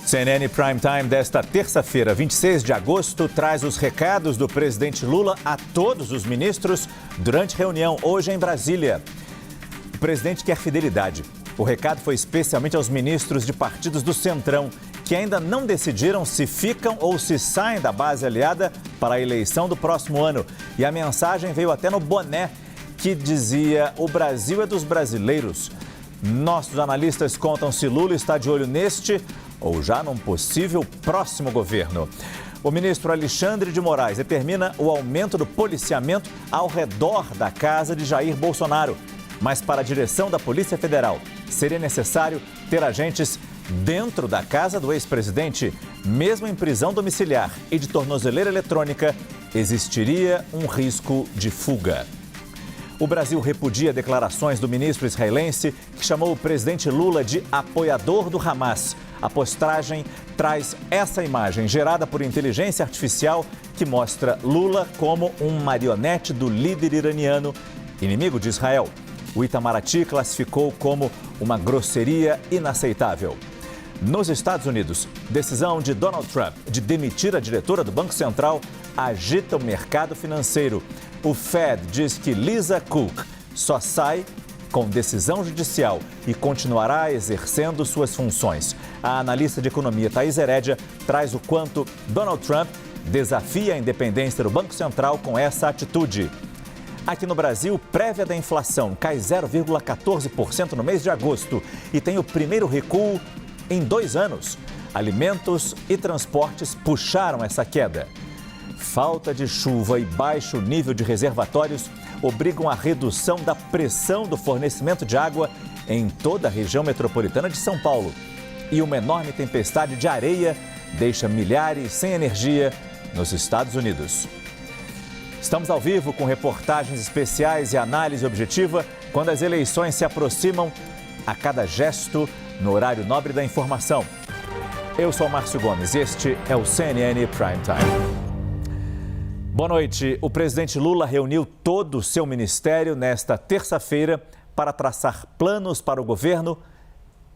CNN Prime Time desta terça-feira, 26 de agosto, traz os recados do presidente Lula a todos os ministros durante reunião hoje em Brasília. O presidente quer fidelidade. O recado foi especialmente aos ministros de partidos do Centrão, que ainda não decidiram se ficam ou se saem da base aliada para a eleição do próximo ano. E a mensagem veio até no boné, que dizia: o Brasil é dos brasileiros. Nossos analistas contam se Lula está de olho neste ou já num possível próximo governo. O ministro Alexandre de Moraes determina o aumento do policiamento ao redor da casa de Jair Bolsonaro. Mas para a direção da Polícia Federal, seria necessário ter agentes dentro da casa do ex-presidente. Mesmo em prisão domiciliar e de tornozeleira eletrônica, existiria um risco de fuga. O Brasil repudia declarações do ministro israelense, que chamou o presidente Lula de apoiador do Hamas. A postagem traz essa imagem gerada por inteligência artificial que mostra Lula como um marionete do líder iraniano, inimigo de Israel. O Itamaraty classificou como uma grosseria inaceitável. Nos Estados Unidos, decisão de Donald Trump de demitir a diretora do Banco Central agita o mercado financeiro. O Fed diz que Lisa Cook só sai com decisão judicial e continuará exercendo suas funções. A analista de economia Thaís Herédia traz o quanto Donald Trump desafia a independência do Banco Central com essa atitude. Aqui no Brasil, prévia da inflação cai 0,14% no mês de agosto e tem o primeiro recuo em 2 anos. Alimentos e transportes puxaram essa queda. Falta de chuva e baixo nível de reservatórios obrigam a redução da pressão do fornecimento de água em toda a região metropolitana de São Paulo. E uma enorme tempestade de areia deixa milhares sem energia nos Estados Unidos. Estamos ao vivo com reportagens especiais e análise objetiva quando as eleições se aproximam a cada gesto no horário nobre da informação. Eu sou Márcio Gomes e este é o CNN Prime Time. Boa noite. O presidente Lula reuniu todo o seu ministério nesta terça-feira para traçar planos para o governo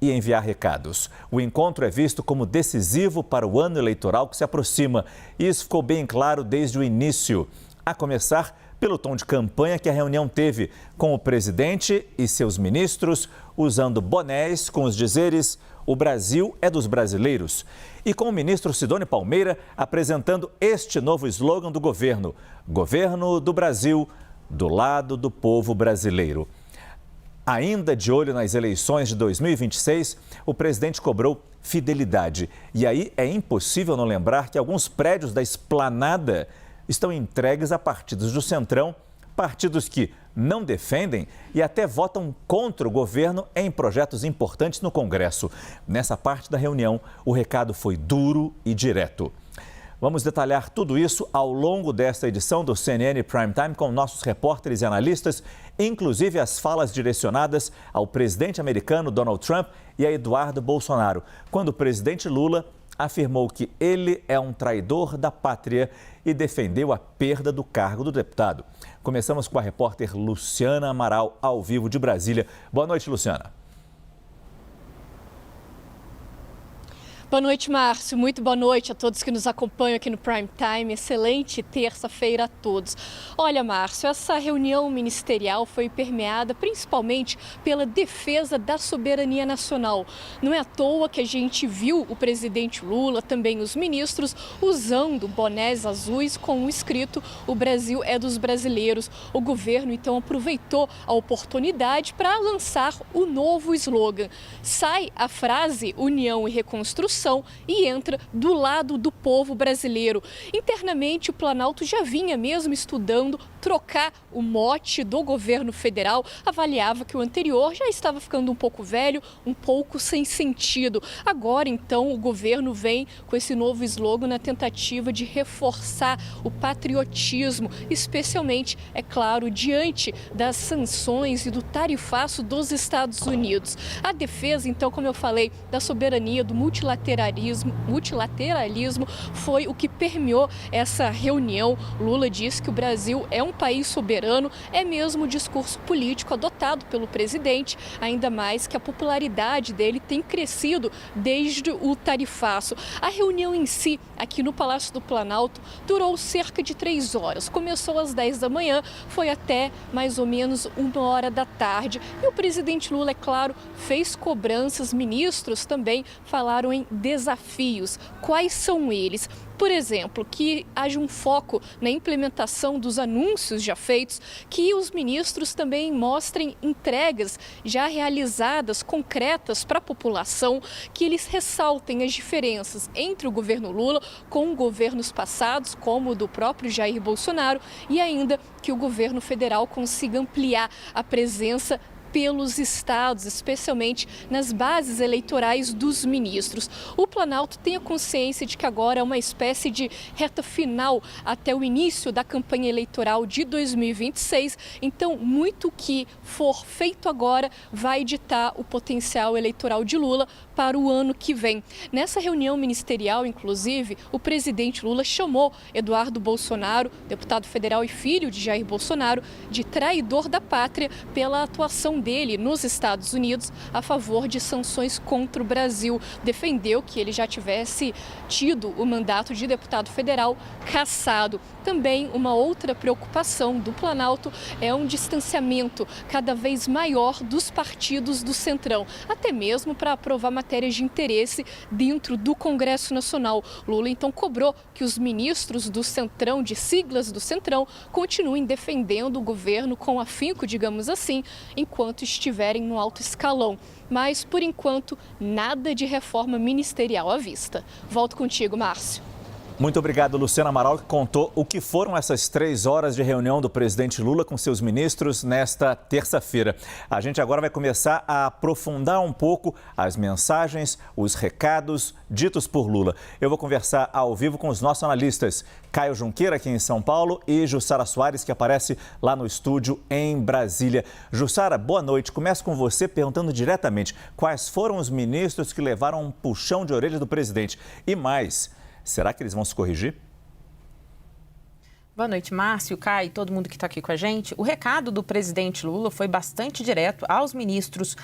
e enviar recados. O encontro é visto como decisivo para o ano eleitoral que se aproxima. E isso ficou bem claro desde o início, a começar pelo tom de campanha que a reunião teve com o presidente e seus ministros, usando bonés com os dizeres: o Brasil é dos brasileiros. E com o ministro Sidônio Palmeira apresentando este novo slogan do governo: Governo do Brasil, do lado do povo brasileiro. Ainda de olho nas eleições de 2026, o presidente cobrou fidelidade. E aí é impossível não lembrar que alguns prédios da Esplanada estão entregues a partidos do Centrão, partidos que não defendem e até votam contra o governo em projetos importantes no Congresso. Nessa parte da reunião, o recado foi duro e direto. Vamos detalhar tudo isso ao longo desta edição do CNN Prime Time com nossos repórteres e analistas, inclusive as falas direcionadas ao presidente americano Donald Trump e a Eduardo Bolsonaro, quando o presidente Lula afirmou que ele é um traidor da pátria e defendeu a perda do cargo do deputado. Começamos com a repórter Luciana Amaral, ao vivo de Brasília. Boa noite, Luciana. Boa noite, Márcio. Muito boa noite a todos que nos acompanham aqui no Prime Time. Excelente terça-feira a todos. Olha, Márcio, essa reunião ministerial foi permeada principalmente pela defesa da soberania nacional. Não é à toa que a gente viu o presidente Lula, também os ministros, usando bonés azuis com o escrito "O Brasil é dos brasileiros". O governo, então, aproveitou a oportunidade para lançar o novo slogan. Sai a frase União e Reconstrução e entra do lado do povo brasileiro. Internamente, o Planalto já vinha mesmo estudando trocar o mote do governo federal, avaliava que o anterior já estava ficando um pouco velho, um pouco sem sentido. Agora, então, o governo vem com esse novo slogan na tentativa de reforçar o patriotismo, especialmente, é claro, diante das sanções e do tarifaço dos Estados Unidos. A defesa, então, como eu falei, da soberania, do multilateralismo multilateralismo foi o que permeou essa reunião. Lula disse que o Brasil é um país soberano, é mesmo o discurso político adotado pelo presidente, ainda mais que a popularidade dele tem crescido desde o tarifaço. A reunião em si, aqui no Palácio do Planalto, durou cerca de 3 horas. Começou às 10 da manhã, foi até mais ou menos 1h da tarde. E o presidente Lula, é claro, fez cobranças, ministros também falaram em desafios. Quais são eles? Por exemplo, que haja um foco na implementação dos anúncios já feitos, que os ministros também mostrem entregas já realizadas, concretas para a população, que eles ressaltem as diferenças entre o governo Lula com governos passados, como o do próprio Jair Bolsonaro, e ainda que o governo federal consiga ampliar a presença pelos estados, especialmente nas bases eleitorais dos ministros. O Planalto tem a consciência de que agora é uma espécie de reta final até o início da campanha eleitoral de 2026, então muito que for feito agora vai ditar o potencial eleitoral de Lula para o ano que vem. Nessa reunião ministerial, inclusive, o presidente Lula chamou Eduardo Bolsonaro, deputado federal e filho de Jair Bolsonaro, de traidor da pátria pela atuação dele nos Estados Unidos a favor de sanções contra o Brasil. Defendeu que ele já tivesse tido o mandato de deputado federal cassado. Também uma outra preocupação do Planalto é um distanciamento cada vez maior dos partidos do Centrão, até mesmo para aprovar matérias de interesse dentro do Congresso Nacional. Lula então cobrou que os ministros do Centrão, de siglas do Centrão, continuem defendendo o governo com afinco, digamos assim, enquanto estiverem no alto escalão. Mas, por enquanto, nada de reforma ministerial à vista. Volto contigo, Márcio. Muito obrigado, Luciana Amaral, que contou o que foram essas 3 horas de reunião do presidente Lula com seus ministros nesta terça-feira. A gente agora vai começar a aprofundar um pouco as mensagens, os recados ditos por Lula. Eu vou conversar ao vivo com os nossos analistas, Caio Junqueira, aqui em São Paulo, e Jussara Soares, que aparece lá no estúdio em Brasília. Jussara, boa noite. Começo com você perguntando diretamente quais foram os ministros que levaram um puxão de orelha do presidente. E mais, será que eles vão se corrigir? Boa noite, Márcio, Caio e todo mundo que está aqui com a gente. O recado do presidente Lula foi bastante direto aos ministros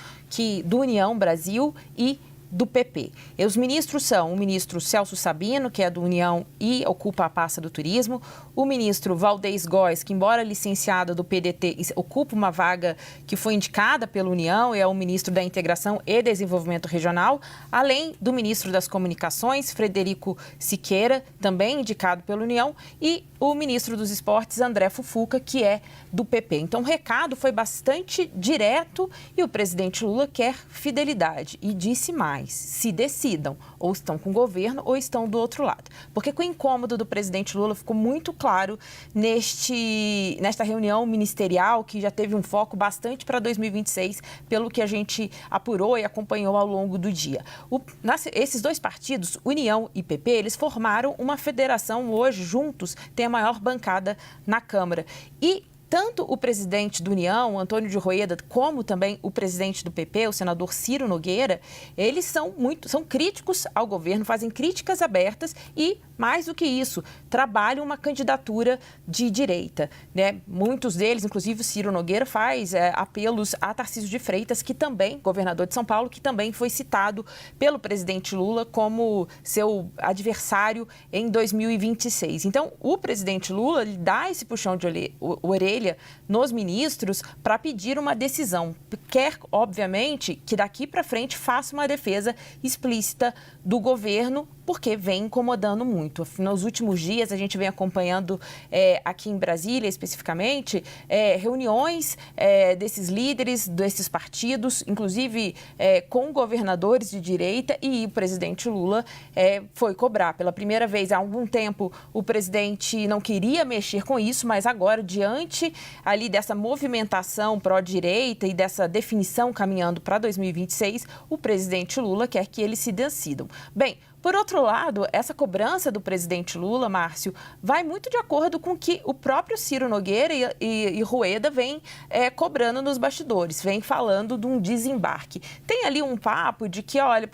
do União Brasil e do PP. E os ministros são o ministro Celso Sabino, que é do União e ocupa a pasta do turismo, o ministro Valdez Góes, que embora licenciado do PDT, ocupa uma vaga que foi indicada pela União, é o ministro da Integração e Desenvolvimento Regional, além do ministro das Comunicações, Frederico Siqueira, também indicado pela União, e o ministro dos Esportes, André Fufuca, que é do PP. Então, o recado foi bastante direto e o presidente Lula quer fidelidade e disse mais: se decidam, ou estão com o governo ou estão do outro lado. Porque com o incômodo do presidente Lula ficou muito claro nesta reunião ministerial, que já teve um foco bastante para 2026, pelo que a gente apurou e acompanhou ao longo do dia. Esses dois partidos, União e PP, eles formaram uma federação hoje, juntos, tem a maior bancada na Câmara. E tanto o presidente do União, Antônio de Rueda, como também o presidente do PP, o senador Ciro Nogueira, eles são críticos ao governo, fazem críticas abertas e, mais do que isso, trabalham uma candidatura de direita, né? Muitos deles, inclusive o Ciro Nogueira, faz apelos a Tarcísio de Freitas, que também, governador de São Paulo, que também foi citado pelo presidente Lula como seu adversário em 2026. Então, o presidente Lula dá esse puxão de orelha nos ministros para pedir uma decisão. Quer, obviamente, que daqui para frente faça uma defesa explícita do governo, porque vem incomodando muito. Nos últimos dias, a gente vem acompanhando aqui em Brasília, especificamente, reuniões desses líderes, desses partidos, inclusive com governadores de direita, e o presidente Lula foi cobrar. Pela primeira vez há algum tempo, o presidente não queria mexer com isso, mas agora, diante ali dessa movimentação pró-direita e dessa definição caminhando para 2026, o presidente Lula quer que eles se decidam. Bem, Por outro lado, essa cobrança do presidente Lula, Márcio, vai muito de acordo com o que o próprio Ciro Nogueira e Rueda vem cobrando nos bastidores, vem falando de um desembarque. Tem ali um papo de que, olha,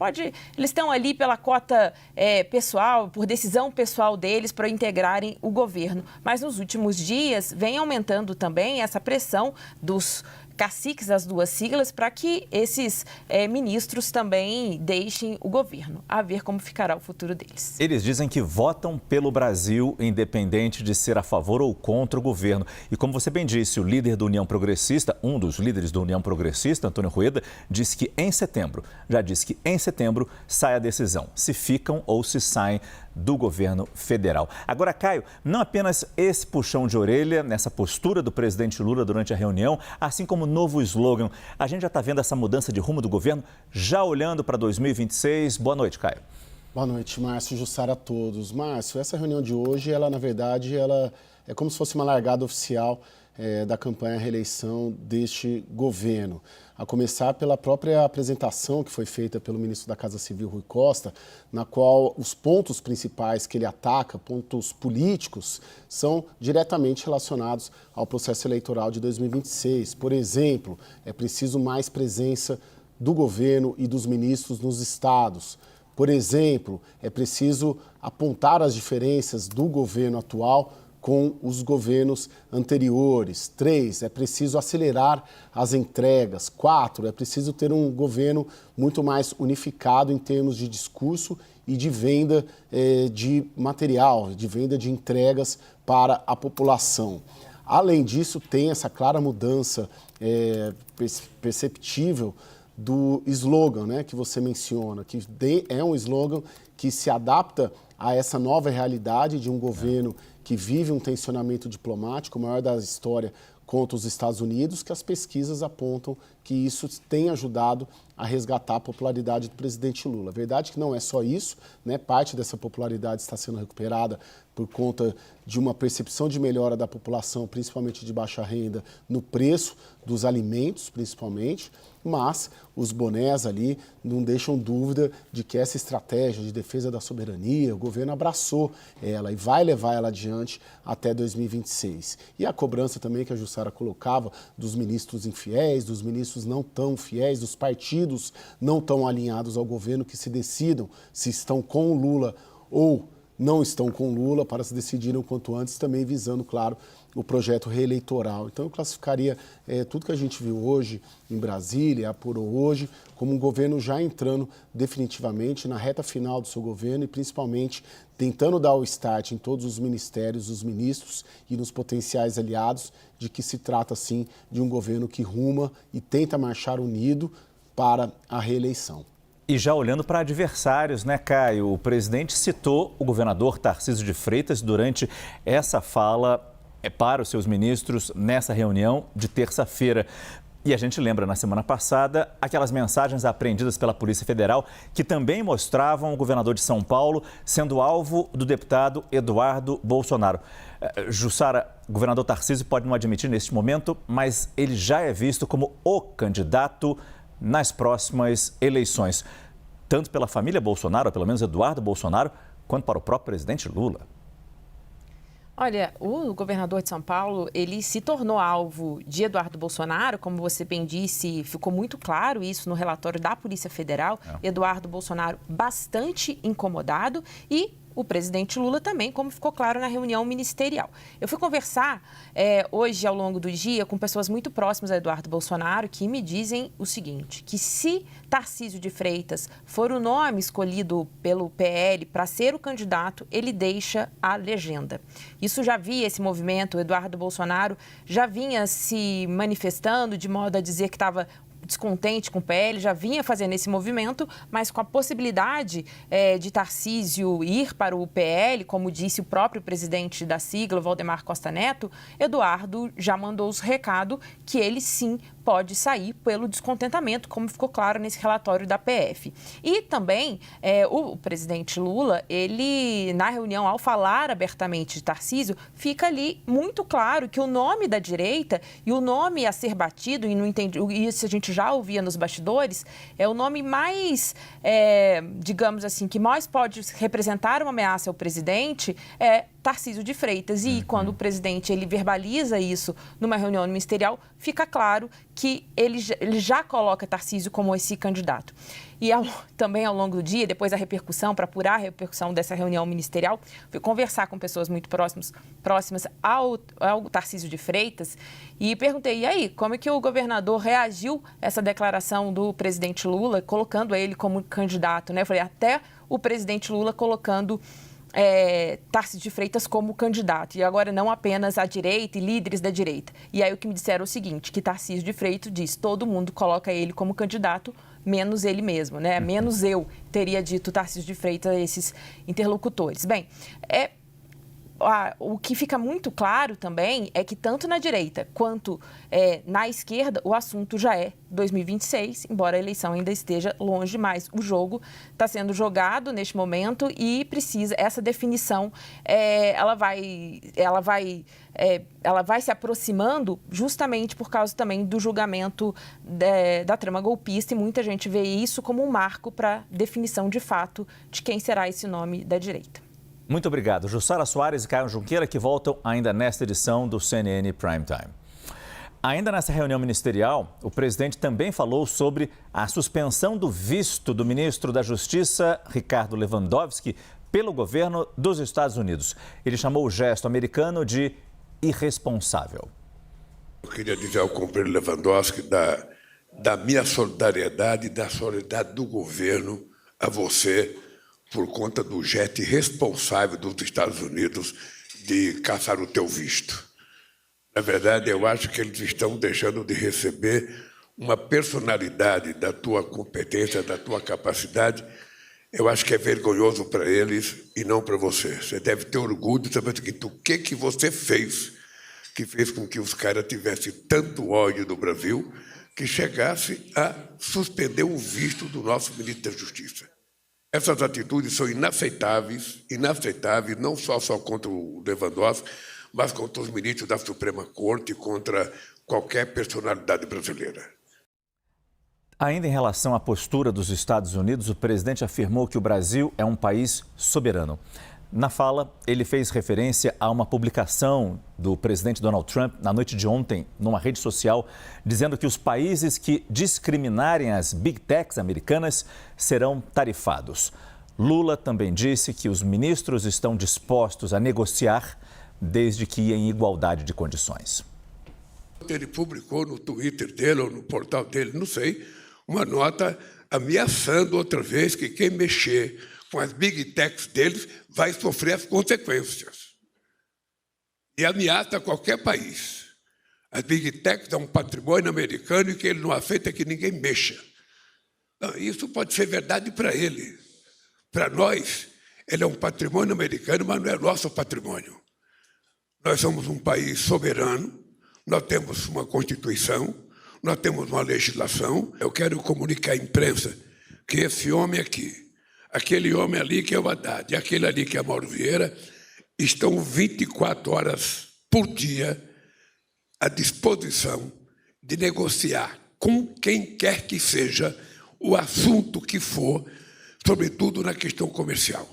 eles estão ali pela cota pessoal, por decisão pessoal deles para integrarem o governo. Mas nos últimos dias vem aumentando também essa pressão dos caciques das duas siglas para que esses ministros também deixem o governo. A ver como ficará o futuro deles. Eles dizem que votam pelo Brasil, independente de ser a favor ou contra o governo. E como você bem disse, o líder da União Progressista, um dos líderes da União Progressista, Antônio Rueda, disse que em setembro sai a decisão, se ficam ou se saem do governo federal. Agora, Caio, não apenas esse puxão de orelha nessa postura do presidente Lula durante a reunião, assim como o novo slogan. A gente já está vendo essa mudança de rumo do governo, já olhando para 2026. Boa noite, Caio. Boa noite, Márcio, Jussara, a todos. Márcio, essa reunião de hoje, ela é como se fosse uma largada oficial da campanha à reeleição deste governo. A começar pela própria apresentação que foi feita pelo ministro da Casa Civil, Rui Costa, na qual os pontos principais que ele ataca, pontos políticos, são diretamente relacionados ao processo eleitoral de 2026. Por exemplo, é preciso mais presença do governo e dos ministros nos estados. Por exemplo, é preciso apontar as diferenças do governo atual com os governos anteriores. 3, é preciso acelerar as entregas. 4, é preciso ter um governo muito mais unificado em termos de discurso e de venda de material, de venda de entregas para a população. Além disso, tem essa clara mudança perceptível do slogan, né, que você menciona, que é um slogan que se adapta a essa nova realidade de um governo que vive um tensionamento diplomático, o maior da história, contra os Estados Unidos, que as pesquisas apontam que isso tem ajudado a resgatar a popularidade do presidente Lula. A verdade é que não é só isso, né? Parte dessa popularidade está sendo recuperada por conta de uma percepção de melhora da população, principalmente de baixa renda, no preço dos alimentos, principalmente, mas os bonés ali não deixam dúvida de que essa estratégia de defesa da soberania, o governo abraçou ela e vai levar ela adiante até 2026. E a cobrança também que a Jussara colocava dos ministros infiéis, dos ministros não tão fiéis, dos partidos não tão alinhados ao governo que se decidam se estão com o Lula ou não estão com Lula para se decidirem o quanto antes, também visando, claro, o projeto reeleitoral. Então, eu classificaria tudo que a gente viu hoje em Brasília, apurou hoje, como um governo já entrando definitivamente na reta final do seu governo e, principalmente, tentando dar o start em todos os ministérios, os ministros e nos potenciais aliados, de que se trata, sim, de um governo que ruma e tenta marchar unido para a reeleição. E já olhando para adversários, né, Caio? O presidente citou o governador Tarcísio de Freitas durante essa fala para os seus ministros nessa reunião de terça-feira. E a gente lembra, na semana passada, aquelas mensagens apreendidas pela Polícia Federal que também mostravam o governador de São Paulo sendo alvo do deputado Eduardo Bolsonaro. Jussara, o governador Tarcísio pode não admitir neste momento, mas ele já é visto como o candidato nas próximas eleições, tanto pela família Bolsonaro, ou pelo menos Eduardo Bolsonaro, quanto para o próprio presidente Lula. Olha, o governador de São Paulo, ele se tornou alvo de Eduardo Bolsonaro, como você bem disse, ficou muito claro isso no relatório da Polícia Federal. Eduardo Bolsonaro bastante incomodado e o presidente Lula também, como ficou claro na reunião ministerial. Eu fui conversar hoje, ao longo do dia, com pessoas muito próximas a Eduardo Bolsonaro, que me dizem o seguinte, que se Tarcísio de Freitas for o nome escolhido pelo PL para ser o candidato, ele deixa a legenda. Isso já via esse movimento, o Eduardo Bolsonaro já vinha se manifestando de modo a dizer que estava descontente com o PL, já vinha fazendo esse movimento, mas com a possibilidade de Tarcísio ir para o PL, como disse o próprio presidente da sigla, Valdemar Costa Neto, Eduardo já mandou os recados que ele sim pode sair pelo descontentamento, como ficou claro nesse relatório da PF. E também o presidente Lula, ele na reunião, ao falar abertamente de Tarcísio, fica ali muito claro que o nome da direita e o nome a ser batido, e isso a gente já já ouvia nos bastidores, é o nome mais, digamos assim, que mais pode representar uma ameaça ao presidente é Tarcísio de Freitas. E quando o presidente ele verbaliza isso numa reunião ministerial, fica claro que ele já coloca Tarcísio como esse candidato. E também ao longo do dia, depois da repercussão, para apurar a repercussão dessa reunião ministerial, fui conversar com pessoas muito próximas ao Tarcísio de Freitas e perguntei, e aí, como é que o governador reagiu a essa declaração do presidente Lula, colocando ele como candidato, né? Eu falei, até o presidente Lula colocando Tarcísio de Freitas como candidato, e agora não apenas a direita e líderes da direita. E aí o que me disseram é o seguinte, que Tarcísio de Freitas diz, todo mundo coloca ele como candidato, menos ele mesmo, né? Menos eu, teria dito Tarcísio de Freitas a esses interlocutores. Bem, o que fica muito claro também é que tanto na direita quanto na esquerda o assunto já é 2026, embora a eleição ainda esteja longe demais. O jogo está sendo jogado neste momento e precisa, essa definição, ela vai se aproximando justamente por causa também do julgamento da trama golpista, e muita gente vê isso como um marco para definição de fato de quem será esse nome da direita. Muito obrigado. Jussara Soares e Caio Junqueira, que voltam ainda nesta edição do CNN Prime Time. Ainda nessa reunião ministerial, o presidente também falou sobre a suspensão do visto do ministro da Justiça, Ricardo Lewandowski, pelo governo dos Estados Unidos. Ele chamou o gesto americano de irresponsável. Eu queria dizer ao companheiro Lewandowski da minha solidariedade e da solidariedade do governo a você por conta do gesto irresponsável dos Estados Unidos de caçar o teu visto. Na verdade, eu acho que eles estão deixando de receber uma personalidade da tua competência, da tua capacidade. Eu acho que é vergonhoso para eles e não para você. Você deve ter orgulho de saber o que você fez, que fez com que os caras tivessem tanto ódio do Brasil, que chegasse a suspender o visto do nosso ministro da Justiça. Essas atitudes são inaceitáveis, não só contra o Lewandowski, mas contra os ministros da Suprema Corte, contra qualquer personalidade brasileira. Ainda em relação à postura dos Estados Unidos, o presidente afirmou que o Brasil é um país soberano. Na fala, ele fez referência a uma publicação do presidente Donald Trump na noite de ontem, numa rede social, dizendo que os países que discriminarem as Big Techs americanas serão tarifados. Lula também disse que os ministros estão dispostos a negociar, desde que em igualdade de condições. Ele publicou no Twitter dele ou no portal dele, não sei, uma nota ameaçando outra vez que quem mexer com as Big Techs deles vai sofrer as consequências. E ameaça qualquer país. As Big Techs é um patrimônio americano e que ele não aceita que ninguém mexa. Não, isso pode ser verdade para ele. Para nós, ele é um patrimônio americano, mas não é nosso patrimônio. Nós somos um país soberano, nós temos uma Constituição, nós temos uma legislação. Eu quero comunicar à imprensa que esse homem aqui, aquele homem ali que é o Haddad e aquele ali que é Mauro Vieira, estão 24 horas por dia à disposição de negociar com quem quer que seja o assunto que for, sobretudo na questão comercial.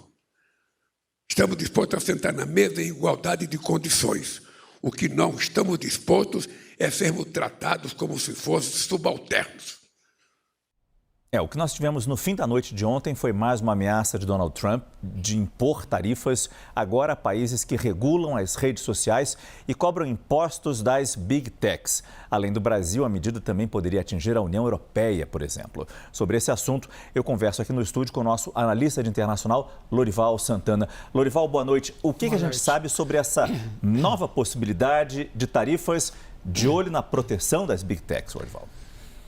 Estamos dispostos a sentar na mesa em igualdade de condições. O que não estamos dispostos é sermos tratados como se fossem subalternos. O que nós tivemos no fim da noite de ontem foi mais uma ameaça de Donald Trump de impor tarifas agora a países que regulam as redes sociais e cobram impostos das Big Techs. Além do Brasil, a medida também poderia atingir a União Europeia, por exemplo. Sobre esse assunto, eu converso aqui no estúdio com o nosso analista de internacional, Lorival Santana. Lorival, boa noite. O que a gente sabe sobre essa nova possibilidade de tarifas de olho na proteção das Big Techs, Lorival?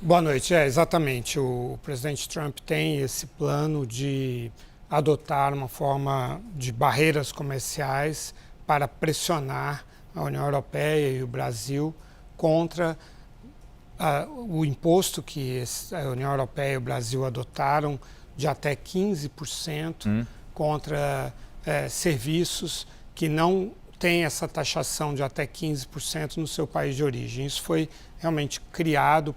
Boa noite. Exatamente. O presidente Trump tem esse plano de adotar uma forma de barreiras comerciais para pressionar a União Europeia e o Brasil contra o imposto que a União Europeia e o Brasil adotaram de até 15% contra serviços que não têm essa taxação de até 15% no seu país de origem. Isso foi realmente criado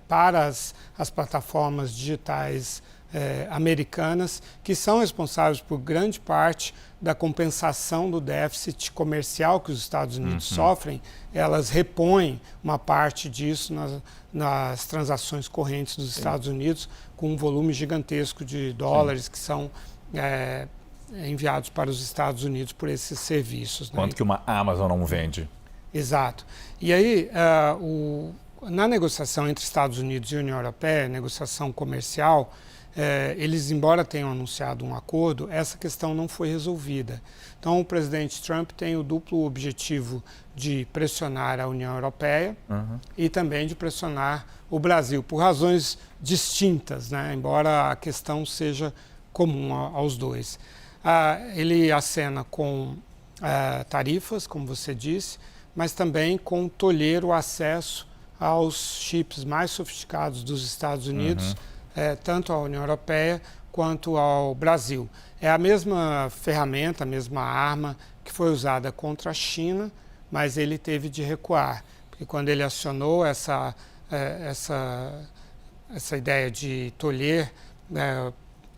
para as plataformas digitais americanas, que são responsáveis por grande parte da compensação do déficit comercial que os Estados Unidos sofrem. Elas repõem uma parte disso nas transações correntes dos Estados Unidos, com um volume gigantesco de dólares que são enviados para os Estados Unidos por esses serviços. Quanto que uma Amazon não vende? Exato. E aí, na negociação entre Estados Unidos e União Europeia, negociação comercial, eles, embora tenham anunciado um acordo, essa questão não foi resolvida. Então, o presidente Trump tem o duplo objetivo de pressionar a União Europeia e também de pressionar o Brasil, por razões distintas, né? Embora a questão seja comum aos dois. Ele acena com tarifas, como você disse, mas também com tolher o acesso aos chips mais sofisticados dos Estados Unidos, tanto à União Europeia quanto ao Brasil. É a mesma ferramenta, a mesma arma que foi usada contra a China, mas ele teve de recuar, porque quando ele acionou essa ideia de tolher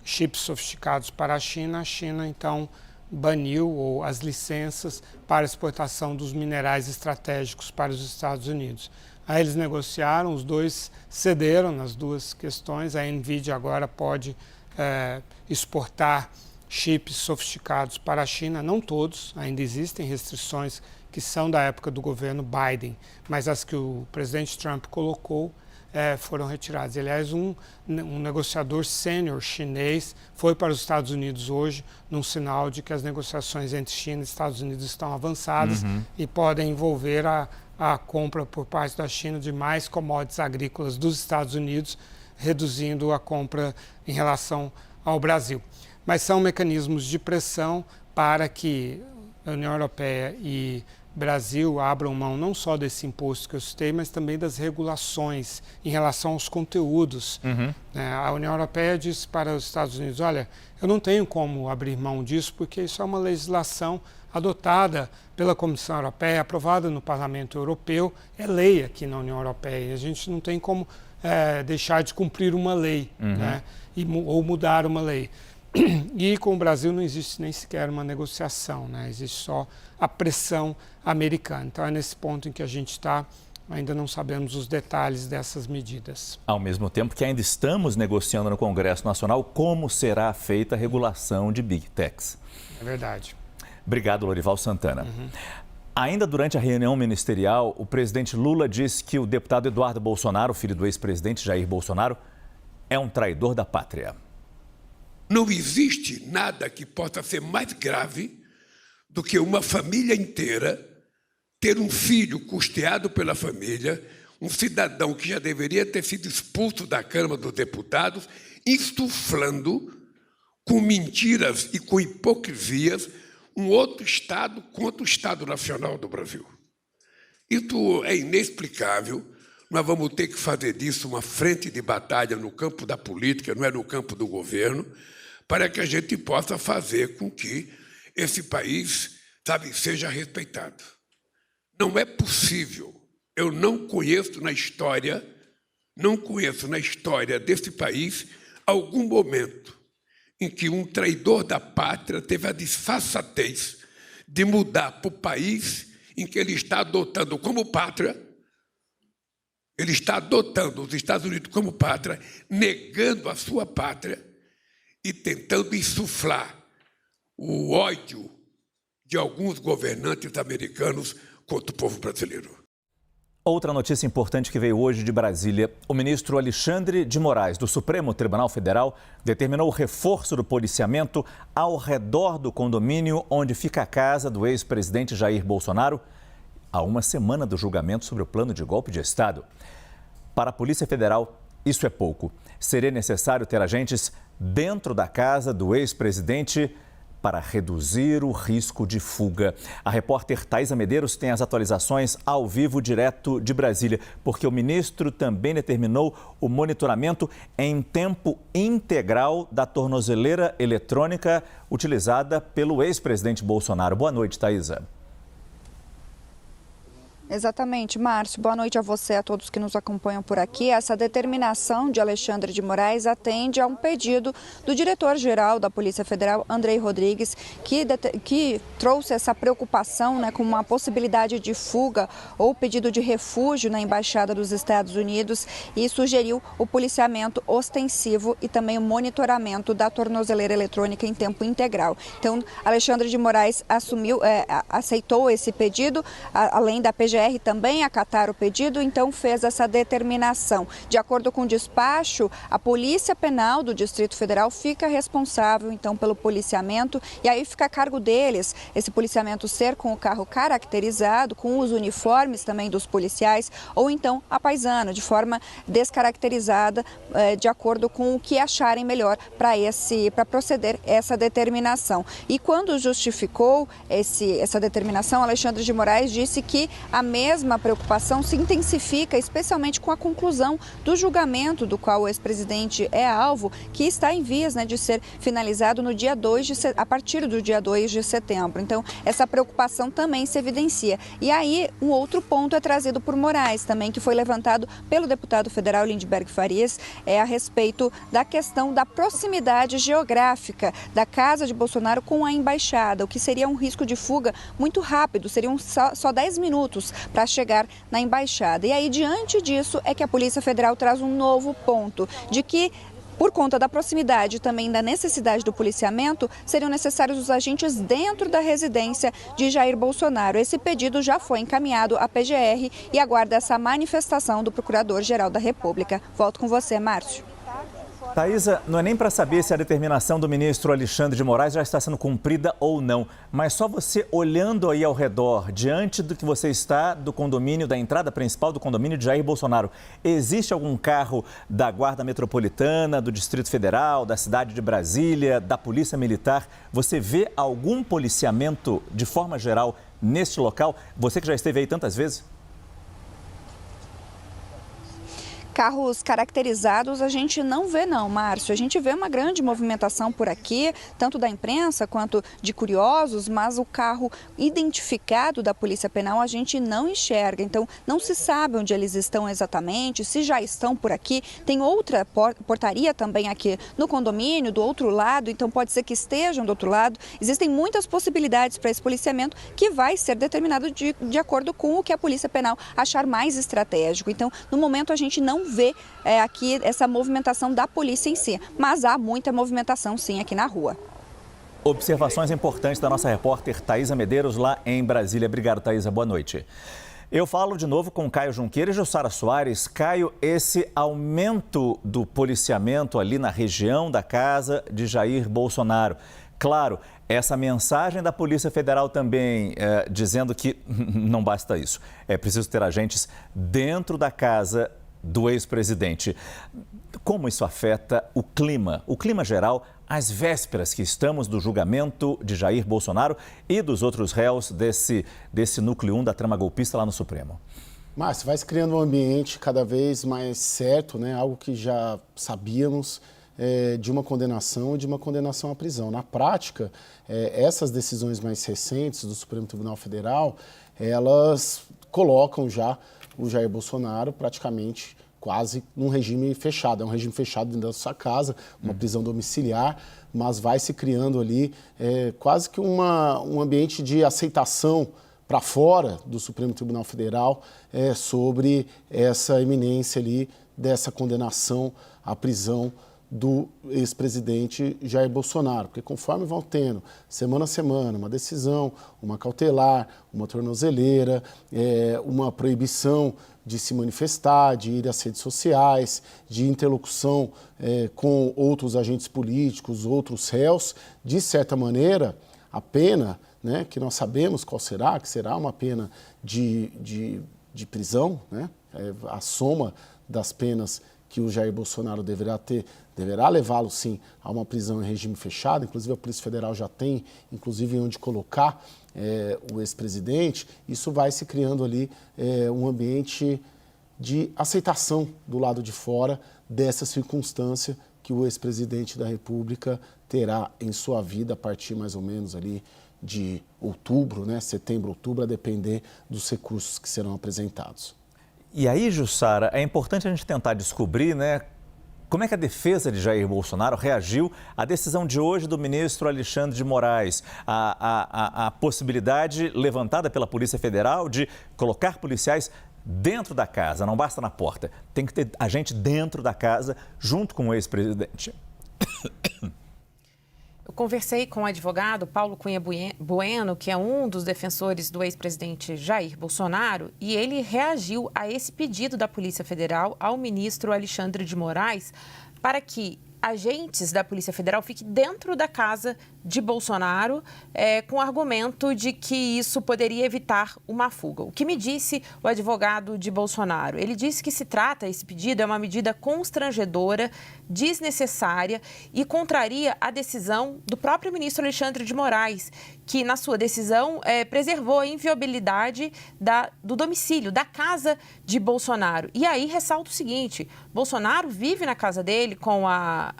chips sofisticados para a China então baniu as licenças para exportação dos minerais estratégicos para os Estados Unidos. Aí eles negociaram, os dois cederam nas duas questões. A NVIDIA agora pode exportar chips sofisticados para a China, não todos, ainda existem restrições que são da época do governo Biden, mas as que o presidente Trump colocou foram retiradas. Aliás, um negociador sênior chinês foi para os Estados Unidos hoje, num sinal de que as negociações entre China e Estados Unidos estão avançadas e podem envolver a compra por parte da China de mais commodities agrícolas dos Estados Unidos, reduzindo a compra em relação ao Brasil. Mas são mecanismos de pressão para que a União Europeia e Brasil abram mão não só desse imposto que eu citei, mas também das regulações em relação aos conteúdos. A União Europeia disse para os Estados Unidos, olha, eu não tenho como abrir mão disso, porque isso é uma legislação adotada pela Comissão Europeia, aprovada no Parlamento Europeu, é lei aqui na União Europeia. A gente não tem como deixar de cumprir uma lei, né? Ou mudar uma lei. E com o Brasil não existe nem sequer uma negociação, né? Existe só a pressão americana. Então é nesse ponto em que a gente está, ainda não sabemos os detalhes dessas medidas. Ao mesmo tempo que ainda estamos negociando no Congresso Nacional como será feita a regulação de Big Techs. É verdade. Obrigado, Lorival Santana. Ainda durante a reunião ministerial, o presidente Lula disse que o deputado Eduardo Bolsonaro, filho do ex-presidente Jair Bolsonaro, é um traidor da pátria. Não existe nada que possa ser mais grave do que uma família inteira ter um filho custeado pela família, um cidadão que já deveria ter sido expulso da Câmara dos Deputados, insuflando com mentiras e com hipocrisias um outro Estado contra o Estado Nacional do Brasil. Isso é inexplicável. Nós vamos ter que fazer disso uma frente de batalha no campo da política, não é no campo do governo, para que a gente possa fazer com que esse país, seja respeitado. Não é possível. Eu não conheço na história desse país algum momento em que um traidor da pátria teve a disfarçatez de mudar para o país em que ele está adotando como pátria, ele está adotando os Estados Unidos como pátria, negando a sua pátria e tentando insuflar o ódio de alguns governantes americanos contra o povo brasileiro. Outra notícia importante que veio hoje de Brasília. O ministro Alexandre de Moraes, do Supremo Tribunal Federal, determinou o reforço do policiamento ao redor do condomínio onde fica a casa do ex-presidente Jair Bolsonaro, a uma semana do julgamento sobre o plano de golpe de Estado. Para a Polícia Federal, isso é pouco. Seria necessário ter agentes dentro da casa do ex-presidente para reduzir o risco de fuga. A repórter Thaisa Medeiros tem as atualizações ao vivo direto de Brasília, porque o ministro também determinou o monitoramento em tempo integral da tornozeleira eletrônica utilizada pelo ex-presidente Bolsonaro. Boa noite, Thaisa. Exatamente, Márcio. Boa noite a você e a todos que nos acompanham por aqui. Essa determinação de Alexandre de Moraes atende a um pedido do diretor-geral da Polícia Federal, Andrei Rodrigues, que trouxe essa preocupação, com uma possibilidade de fuga ou pedido de refúgio na Embaixada dos Estados Unidos e sugeriu o policiamento ostensivo e também o monitoramento da tornozeleira eletrônica em tempo integral. Então, Alexandre de Moraes aceitou esse pedido, além da PGR também acatar o pedido, então fez essa determinação. De acordo com o despacho, a Polícia Penal do Distrito Federal fica responsável então pelo policiamento e aí fica a cargo deles esse policiamento ser com o carro caracterizado, com os uniformes também dos policiais ou então a paisana, de forma descaracterizada, de acordo com o que acharem melhor para proceder essa determinação. E quando justificou essa determinação, Alexandre de Moraes disse que a mesma preocupação se intensifica, especialmente com a conclusão do julgamento do qual o ex-presidente é alvo, que está em vias de ser finalizado no dia a partir do dia 2 de setembro. Então, essa preocupação também se evidencia. E aí, um outro ponto é trazido por Moraes também, que foi levantado pelo deputado federal Lindbergh Farias, a respeito da questão da proximidade geográfica da casa de Bolsonaro com a embaixada, o que seria um risco de fuga muito rápido, seriam só 10 minutos para chegar na embaixada. E aí, diante disso, é que a Polícia Federal traz um novo ponto, de que, por conta da proximidade e também da necessidade do policiamento, seriam necessários os agentes dentro da residência de Jair Bolsonaro. Esse pedido já foi encaminhado à PGR e aguarda essa manifestação do Procurador-Geral da República. Volto com você, Márcio. Thaisa, não é nem para saber se a determinação do ministro Alexandre de Moraes já está sendo cumprida ou não, mas só você olhando aí ao redor, diante do que você está do condomínio, da entrada principal do condomínio de Jair Bolsonaro, existe algum carro da Guarda Metropolitana, do Distrito Federal, da cidade de Brasília, da Polícia Militar? Você vê algum policiamento de forma geral neste local? Você que já esteve aí tantas vezes? Carros caracterizados a gente não vê não, Márcio. A gente vê uma grande movimentação por aqui, tanto da imprensa quanto de curiosos, mas o carro identificado da Polícia Penal a gente não enxerga. Então, não se sabe onde eles estão exatamente, se já estão por aqui. Tem outra portaria também aqui no condomínio, do outro lado, então pode ser que estejam do outro lado. Existem muitas possibilidades para esse policiamento que vai ser determinado de acordo com o que a Polícia Penal achar mais estratégico. Então, no momento a gente não vê aqui essa movimentação da polícia em si, mas há muita movimentação sim aqui na rua. Observações importantes da nossa repórter Thaisa Medeiros lá em Brasília. Obrigado, Thaisa. Boa noite. Eu falo de novo com Caio Junqueira e Jussara Soares. Caio, esse aumento do policiamento ali na região da casa de Jair Bolsonaro. Claro, essa mensagem da Polícia Federal também dizendo que não basta isso. É preciso ter agentes dentro da casa do ex-presidente. Como isso afeta o clima geral, às vésperas que estamos do julgamento de Jair Bolsonaro e dos outros réus desse núcleo 1 da trama golpista lá no Supremo? Márcio, vai se criando um ambiente cada vez mais certo, algo que já sabíamos, de uma condenação e de uma condenação à prisão. Na prática, essas decisões mais recentes do Supremo Tribunal Federal, elas colocam já o Jair Bolsonaro praticamente quase num regime fechado. É um regime fechado dentro da sua casa, uma prisão domiciliar, mas vai se criando ali quase que um ambiente de aceitação para fora do Supremo Tribunal Federal sobre essa iminência ali dessa condenação à prisão do ex-presidente Jair Bolsonaro, porque conforme vão tendo, semana a semana, uma decisão, uma cautelar, uma tornozeleira, uma proibição de se manifestar, de ir às redes sociais, de interlocução com outros agentes políticos, outros réus, de certa maneira, a pena, que nós sabemos qual será, que será uma pena de prisão, a soma das penas que o Jair Bolsonaro deverá levá-lo, sim, a uma prisão em regime fechado. Inclusive, a Polícia Federal já tem, inclusive, onde colocar o ex-presidente. Isso vai se criando ali um ambiente de aceitação do lado de fora dessa circunstância que o ex-presidente da República terá em sua vida a partir, mais ou menos, ali de outubro, né, setembro, outubro, a depender dos recursos que serão apresentados. E aí, Jussara, é importante a gente tentar descobrir, né, como é que a defesa de Jair Bolsonaro reagiu à decisão de hoje do ministro Alexandre de Moraes, a possibilidade levantada pela Polícia Federal de colocar policiais dentro da casa, não basta na porta, tem que ter a gente dentro da casa junto com o ex-presidente. Eu conversei com o advogado Paulo Cunha Bueno, que é um dos defensores do ex-presidente Jair Bolsonaro, e ele reagiu a esse pedido da Polícia Federal ao ministro Alexandre de Moraes para que agentes da Polícia Federal fiquem dentro da casa de Bolsonaro, com o argumento de que isso poderia evitar uma fuga. O que me disse o advogado de Bolsonaro? Ele disse que esse pedido é uma medida constrangedora, desnecessária e contraria a decisão do próprio ministro Alexandre de Moraes, que na sua decisão preservou a inviolabilidade do domicílio, da casa de Bolsonaro. E aí ressalta o seguinte: Bolsonaro vive na casa dele com a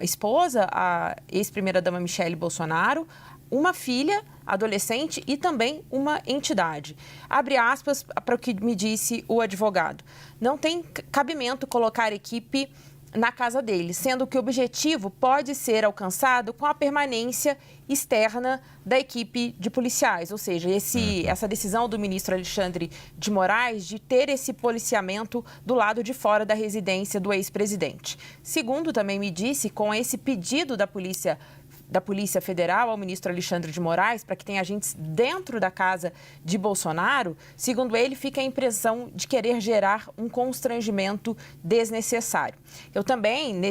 esposa, a ex-primeira-dama Michele Bolsonaro, uma filha adolescente e também uma entidade. Abre aspas para o que me disse o advogado. Não tem cabimento colocar equipe na casa dele, sendo que o objetivo pode ser alcançado com a permanência externa da equipe de policiais, ou seja, essa decisão do ministro Alexandre de Moraes de ter esse policiamento do lado de fora da residência do ex-presidente. Segundo também me disse, com esse pedido da Polícia Federal ao ministro Alexandre de Moraes para que tenha agentes dentro da casa de Bolsonaro, segundo ele, fica a impressão de querer gerar um constrangimento desnecessário. Eu também,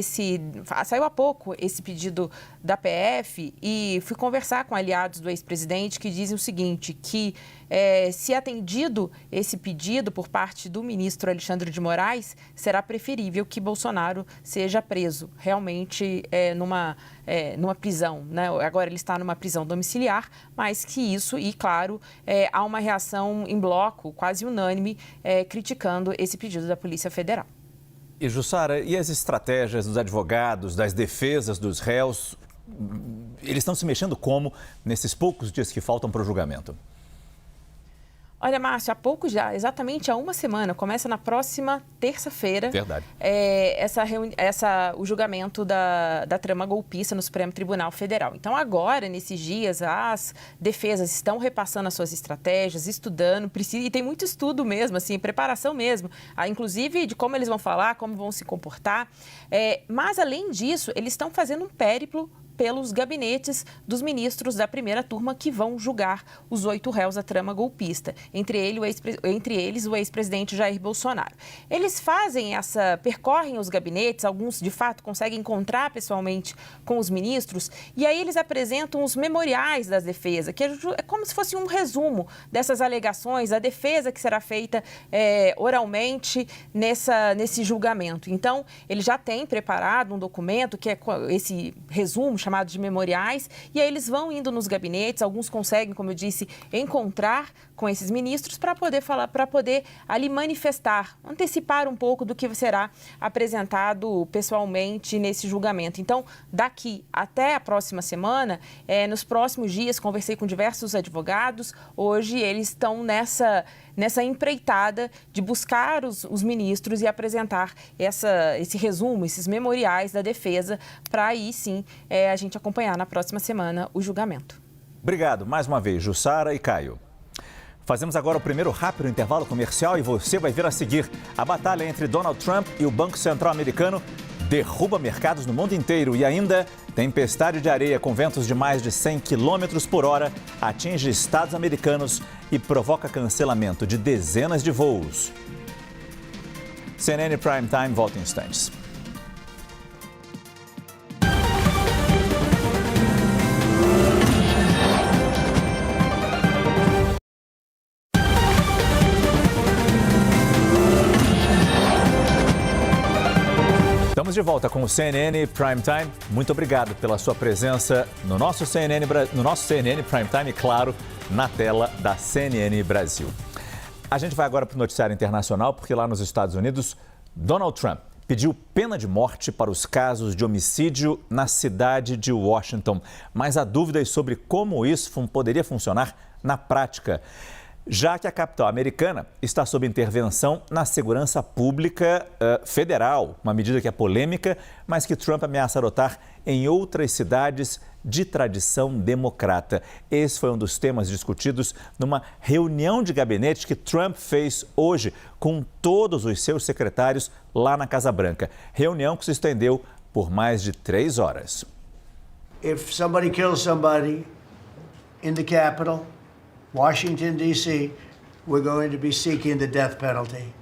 saiu há pouco esse pedido da PF e fui conversar com aliados do ex-presidente que dizem o seguinte, que se atendido esse pedido por parte do ministro Alexandre de Moraes, será preferível que Bolsonaro seja preso realmente numa prisão, né? Agora ele está numa prisão domiciliar, mas que isso, e claro, há uma reação em bloco, quase unânime, criticando esse pedido da Polícia Federal. E Jussara, e as estratégias dos advogados, das defesas dos réus, eles estão se mexendo como nesses poucos dias que faltam para o julgamento? Olha, Márcio, há pouco já, exatamente há uma semana, começa na próxima terça-feira. Verdade. O julgamento da trama golpista no Supremo Tribunal Federal. Então, agora, nesses dias, as defesas estão repassando as suas estratégias, estudando, e tem muito estudo mesmo, assim, preparação mesmo, inclusive de como eles vão falar, como vão se comportar. Mas, além disso, eles estão fazendo um périplo pelos gabinetes dos ministros da primeira turma que vão julgar os 8 réus da trama golpista, entre eles o ex-presidente Jair Bolsonaro. Eles percorrem os gabinetes, alguns de fato conseguem encontrar pessoalmente com os ministros, e aí eles apresentam os memoriais das defesas, que é como se fosse um resumo dessas alegações, a defesa que será feita oralmente nesse julgamento. Então, ele já tem preparado um documento que é esse resumo chamado de memoriais, e aí eles vão indo nos gabinetes, alguns conseguem, como eu disse, encontrar com esses ministros para poder falar, para poder ali manifestar, antecipar um pouco do que será apresentado pessoalmente nesse julgamento. Então, daqui até a próxima semana, nos próximos dias, conversei com diversos advogados, hoje eles estão nessa empreitada de buscar os ministros e apresentar esse resumo, esses memoriais da defesa, para aí sim a gente acompanhar na próxima semana o julgamento. Obrigado mais uma vez, Jussara e Caio. Fazemos agora o primeiro rápido intervalo comercial e você vai ver a seguir. A batalha entre Donald Trump e o Banco Central Americano derruba mercados no mundo inteiro e ainda tempestade de areia com ventos de mais de 100 km por hora atinge estados americanos e provoca cancelamento de dezenas de voos. CNN Prime Time volta em instantes. Estamos de volta com o CNN Prime Time. Muito obrigado pela sua presença no nosso CNN Prime Time e, claro, na tela da CNN Brasil. A gente vai agora para o noticiário internacional, porque lá nos Estados Unidos, Donald Trump pediu pena de morte para os casos de homicídio na cidade de Washington. Mas há dúvidas sobre como isso poderia funcionar na prática, já que a capital americana está sob intervenção na segurança pública federal, uma medida que é polêmica, mas que Trump ameaça adotar em outras cidades de tradição democrata. Esse foi um dos temas discutidos numa reunião de gabinete que Trump fez hoje com todos os seus secretários lá na Casa Branca. Reunião que se estendeu por mais de 3 horas. If somebody kills somebody in the Capitol, Washington, D.C., we're going to be seeking the death penalty.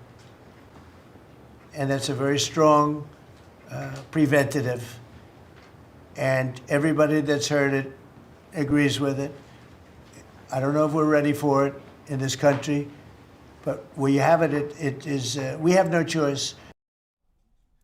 And that's a very strong preventative. And everybody that's heard it agrees with it. I don't know if we're ready for it in this country, but we have it. We have no choice.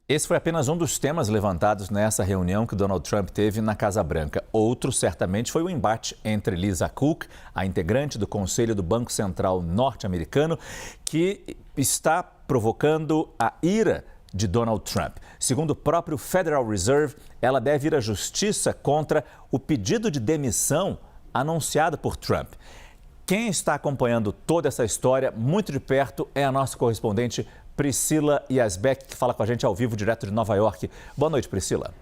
Esse foi apenas um dos temas levantados nessa reunião que Donald Trump teve na Casa Branca. Outro, certamente, foi o embate entre Lisa Cook, a integrante do Conselho do Banco Central norte-americano, que está provocando a ira de Donald Trump. Segundo o próprio Federal Reserve, ela deve ir à justiça contra o pedido de demissão anunciado por Trump. Quem está acompanhando toda essa história muito de perto é a nossa correspondente Priscila Yazbek, que fala com a gente ao vivo, direto de Nova York. Boa noite, Priscila.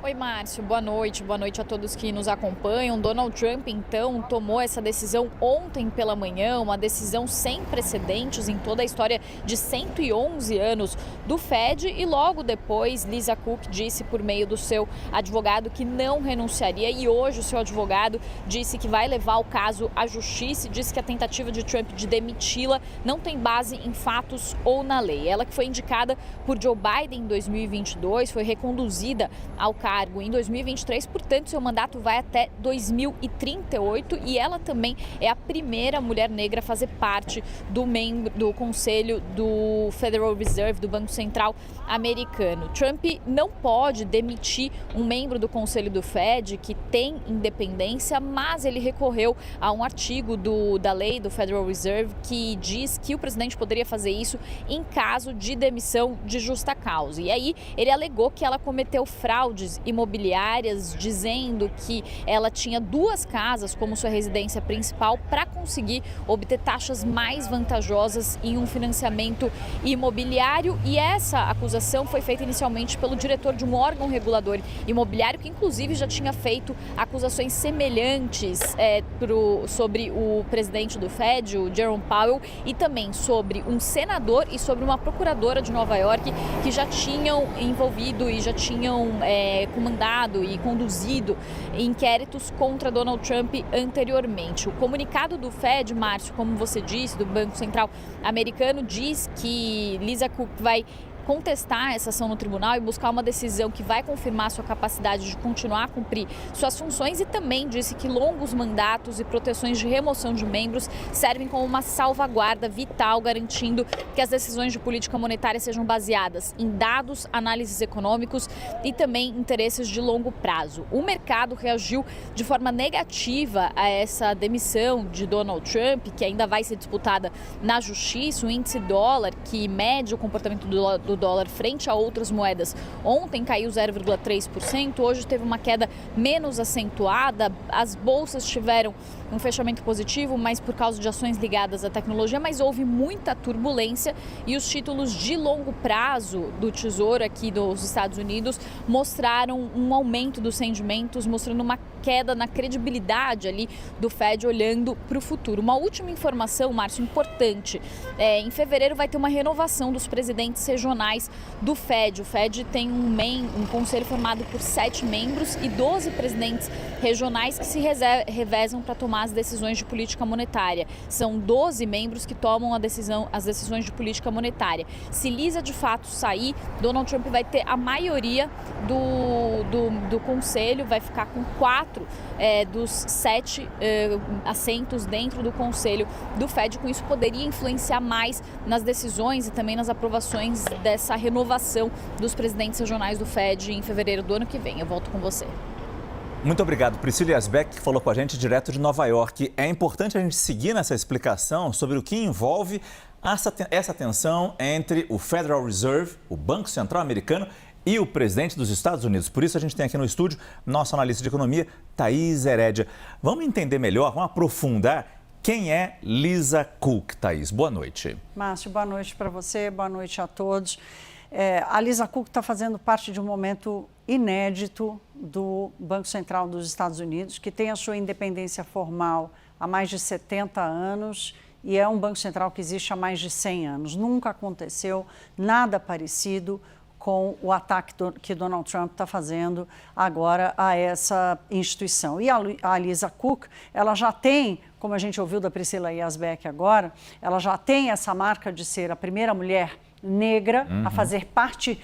Oi, Márcio. Boa noite a todos que nos acompanham. Donald Trump, então, tomou essa decisão ontem pela manhã, uma decisão sem precedentes em toda a história de 111 anos do Fed, e logo depois Lisa Cook disse por meio do seu advogado que não renunciaria, e hoje o seu advogado disse que vai levar o caso à justiça e disse que a tentativa de Trump de demiti-la não tem base em fatos ou na lei. Ela, que foi indicada por Joe Biden em 2022, foi reconduzida ao cargo em 2023, portanto, seu mandato vai até 2038, e ela também é a primeira mulher negra a fazer parte do Conselho do Federal Reserve, do Banco Central americano. Trump não pode demitir um membro do Conselho do Fed que tem independência, mas ele recorreu a um artigo da lei do Federal Reserve que diz que o presidente poderia fazer isso em caso de demissão de justa causa. E aí ele alegou que ela cometeu fraudes imobiliárias, dizendo que ela tinha 2 casas como sua residência principal para conseguir obter taxas mais vantajosas em um financiamento imobiliário. E essa acusação foi feita inicialmente pelo diretor de um órgão regulador imobiliário, que inclusive já tinha feito acusações semelhantes sobre o presidente do Fed, o Jerome Powell, e também sobre um senador e sobre uma procuradora de Nova York, que já tinham envolvido e já tinham comandado e conduzido inquéritos contra Donald Trump anteriormente. O comunicado do Fed, Márcio, como você disse, do Banco Central americano, diz que Lisa Cook vai contestar essa ação no tribunal e buscar uma decisão que vai confirmar sua capacidade de continuar a cumprir suas funções, e também disse que longos mandatos e proteções de remoção de membros servem como uma salvaguarda vital, garantindo que as decisões de política monetária sejam baseadas em dados, análises econômicos e também interesses de longo prazo. O mercado reagiu de forma negativa a essa demissão de Donald Trump, que ainda vai ser disputada na justiça. O índice dólar, que mede o comportamento do dólar frente a outras moedas, ontem caiu 0,3%, hoje teve uma queda menos acentuada. As bolsas tiveram um fechamento positivo, mas por causa de ações ligadas à tecnologia, mas houve muita turbulência, e os títulos de longo prazo do Tesouro aqui dos Estados Unidos mostraram um aumento dos rendimentos, mostrando uma queda na credibilidade ali do Fed olhando para o futuro. Uma última informação, Márcio, importante. Em fevereiro vai ter uma renovação dos presidentes regionais do Fed. O Fed tem um conselho formado por 7 membros e 12 presidentes regionais que se revezam para tomar as decisões de política monetária. São 12 membros que tomam as decisões de política monetária. Se Lisa de fato sair, Donald Trump vai ter a maioria do conselho, vai ficar com 4 dos 7 assentos dentro do conselho do Fed. Com isso, poderia influenciar mais nas decisões e também nas aprovações dessa renovação dos presidentes regionais do Fed em fevereiro do ano que vem. Eu volto com você. Muito obrigado, Priscila Yazbek, que falou com a gente direto de Nova York. É importante a gente seguir nessa explicação sobre o que envolve essa tensão entre o Federal Reserve, o Banco Central americano, e o presidente dos Estados Unidos. Por isso a gente tem aqui no estúdio nosso analista de economia, Thaís Herédia. Vamos entender melhor, vamos aprofundar quem é Lisa Cook, Thaís. Boa noite. Márcio, boa noite para você, boa noite a todos. A Lisa Cook está fazendo parte de um momento inédito do Banco Central dos Estados Unidos, que tem a sua independência formal há mais de 70 anos e é um Banco Central que existe há mais de 100 anos. Nunca aconteceu nada parecido com o ataque que Donald Trump está fazendo agora a essa instituição. E a Lisa Cook, ela já tem, como a gente ouviu da Priscila Yazbek agora, ela já tem essa marca de ser a primeira mulher negra a fazer parte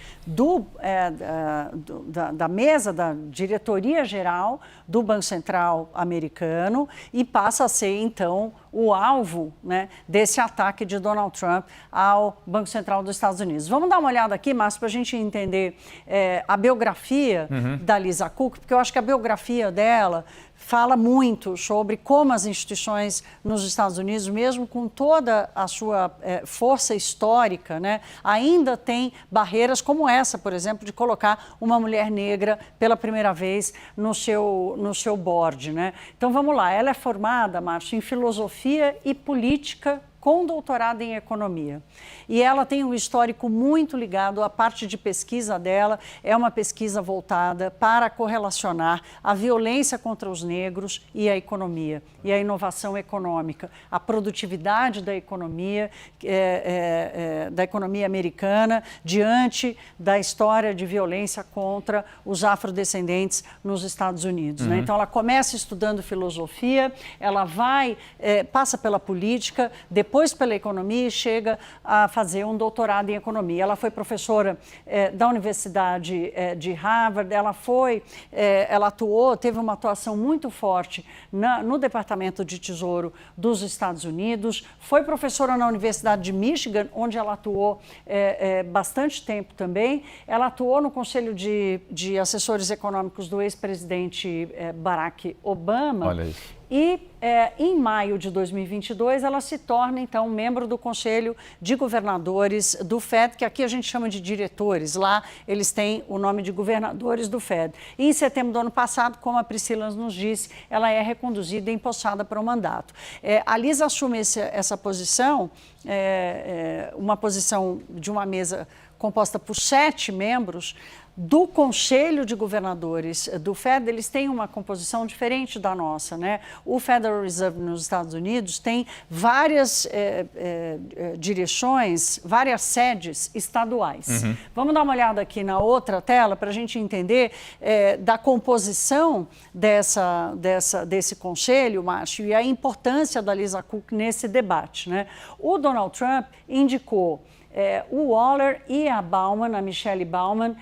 da mesa da diretoria geral do Banco Central americano e passa a ser, então, o alvo, né, desse ataque de Donald Trump ao Banco Central dos Estados Unidos. Vamos dar uma olhada aqui, Márcio, para a gente entender a biografia da Lisa Cook, porque eu acho que a biografia dela fala muito sobre como as instituições nos Estados Unidos, mesmo com toda a sua força histórica, né, ainda tem barreiras como essa, por exemplo, de colocar uma mulher negra pela primeira vez no seu board, né? Então vamos lá, ela é formada, Márcio, em filosofia e política com doutorado em economia. E ela tem um histórico muito ligado à parte de pesquisa dela, é uma pesquisa voltada para correlacionar a violência contra os negros e a economia, e a inovação econômica, a produtividade da economia americana diante da história de violência contra os afrodescendentes nos Estados Unidos. Né? Então ela começa estudando filosofia, ela passa pela política, depois pela economia e chega a fazer um doutorado em economia. Ela foi professora da Universidade de Harvard, ela atuou, teve uma atuação muito forte no Departamento de Tesouro dos Estados Unidos, foi professora na Universidade de Michigan, onde ela atuou bastante tempo também. Ela atuou no Conselho de Assessores Econômicos do ex-presidente Barack Obama. Olha isso. E em maio de 2022, ela se torna, então, membro do Conselho de Governadores do FED, que aqui a gente chama de diretores. Lá eles têm o nome de governadores do FED. E em setembro do ano passado, como a Priscila nos disse, ela é reconduzida e empossada para o mandato. A Lisa assume essa posição, uma posição de uma mesa composta por 7 membros, do Conselho de Governadores do FED. Eles têm uma composição diferente da nossa, né? O Federal Reserve nos Estados Unidos tem várias direções, várias sedes estaduais. Vamos dar uma olhada aqui na outra tela para a gente entender da composição desse conselho, Márcio, e a importância da Lisa Cook nesse debate, né? O Donald Trump indicou o Waller e a Bauman, a Michelle Bauman,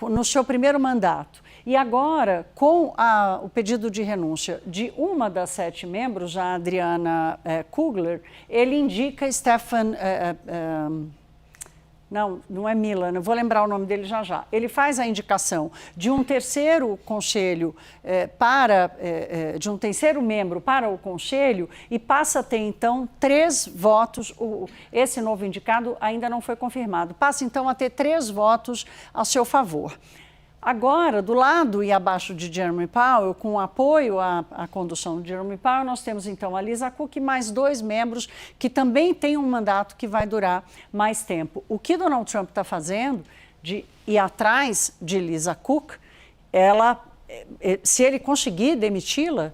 no seu primeiro mandato. E agora, com o pedido de renúncia de uma das 7 membros, a Adriana Kugler, ele indica Stephen... Não é Milan, eu vou lembrar o nome dele já. Ele faz a indicação de um terceiro conselho de um terceiro membro para o conselho e passa a ter, então, 3 votos. Esse novo indicado ainda não foi confirmado. Passa, então, a ter 3 votos a seu favor. Agora, do lado e abaixo de Jeremy Powell, com apoio à condução de Jeremy Powell, nós temos então a Lisa Cook e mais 2 membros que também têm um mandato que vai durar mais tempo. O que Donald Trump está fazendo de ir atrás de Lisa Cook, se ele conseguir demiti-la,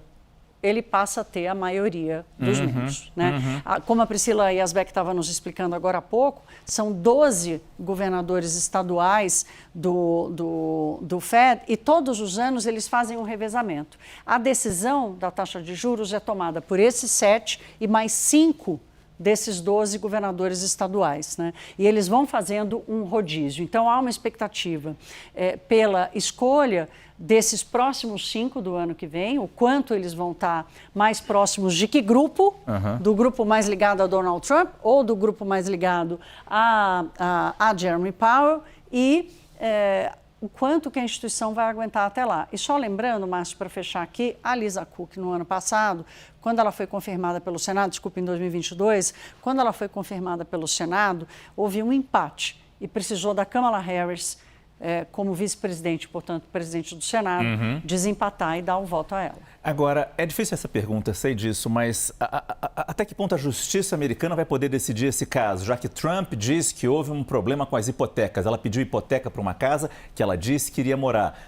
ele passa a ter a maioria dos membros. Né? Como a Priscila Yazbek estava nos explicando agora há pouco, são 12 governadores estaduais do FED e todos os anos eles fazem um revezamento. A decisão da taxa de juros é tomada por esses 7 e mais 5 desses 12 governadores estaduais, né? E eles vão fazendo um rodízio. Então, há uma expectativa pela escolha desses próximos 5 do ano que vem, o quanto eles vão estar mais próximos de que grupo, do grupo mais ligado a Donald Trump ou do grupo mais ligado a Jeremy Powell, e o quanto que a instituição vai aguentar até lá. E só lembrando, Márcio, para fechar aqui, a Lisa Cook, no ano passado, quando ela foi confirmada pelo Senado, desculpa, em 2022, quando ela foi confirmada pelo Senado, houve um empate e precisou da Kamala Harris, como vice-presidente, portanto, presidente do Senado, desempatar e dar o voto a ela. Agora, é difícil essa pergunta, sei disso, mas até que ponto a justiça americana vai poder decidir esse caso, já que Trump diz que houve um problema com as hipotecas. Ela pediu hipoteca para uma casa que ela disse que iria morar.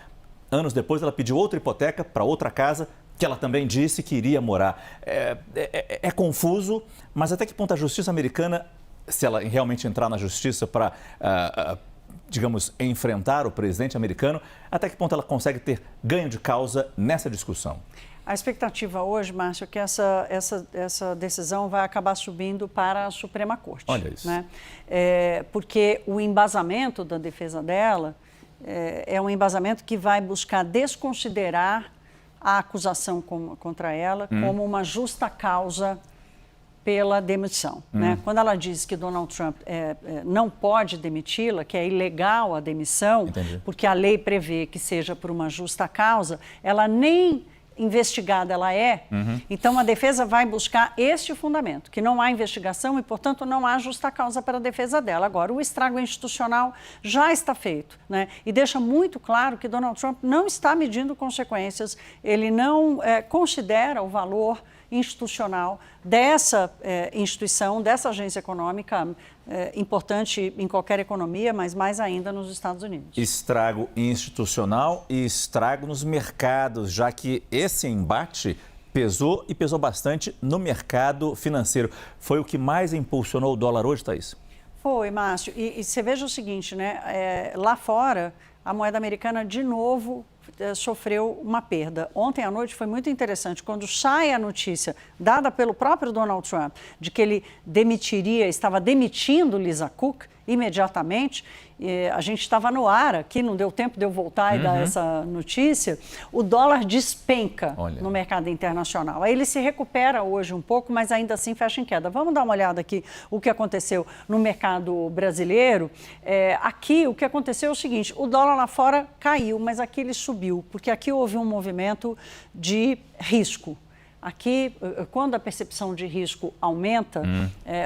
Anos depois, ela pediu outra hipoteca para outra casa que ela também disse que iria morar. É confuso, mas até que ponto a justiça americana, se ela realmente entrar na justiça para digamos, enfrentar o presidente americano, até que ponto ela consegue ter ganho de causa nessa discussão? A expectativa hoje, Márcio, é que essa decisão vai acabar subindo para a Suprema Corte. Olha isso. Né? Porque o embasamento da defesa dela é um embasamento que vai buscar desconsiderar a acusação contra ela como uma justa causa pela demissão. Né? Quando ela diz que Donald Trump não pode demiti-la, que é ilegal a demissão, porque a lei prevê que seja por uma justa causa, ela nem investigada ela é. Então, a defesa vai buscar este fundamento, que não há investigação e, portanto, não há justa causa para a defesa dela. Agora, o estrago institucional já está feito, né? E deixa muito claro que Donald Trump não está medindo consequências, ele não considera o valor institucional dessa instituição, dessa agência econômica importante em qualquer economia, mas mais ainda nos Estados Unidos. Estrago institucional e estrago nos mercados, já que esse embate pesou e pesou bastante no mercado financeiro. Foi o que mais impulsionou o dólar hoje, Thaís? Foi, Márcio. E você veja o seguinte, né? Lá fora, a moeda americana, de novo, sofreu uma perda. Ontem à noite foi muito interessante, quando sai a notícia dada pelo próprio Donald Trump de que ele estava demitindo Lisa Cook imediatamente, a gente estava no ar aqui, não deu tempo de eu voltar e dar essa notícia, o dólar despenca no mercado internacional. Aí ele se recupera hoje um pouco, mas ainda assim fecha em queda. Vamos dar uma olhada aqui o que aconteceu no mercado brasileiro. Aqui o que aconteceu é o seguinte, o dólar lá fora caiu, mas aqui ele subiu, porque aqui houve um movimento de risco. Aqui, quando a percepção de risco aumenta,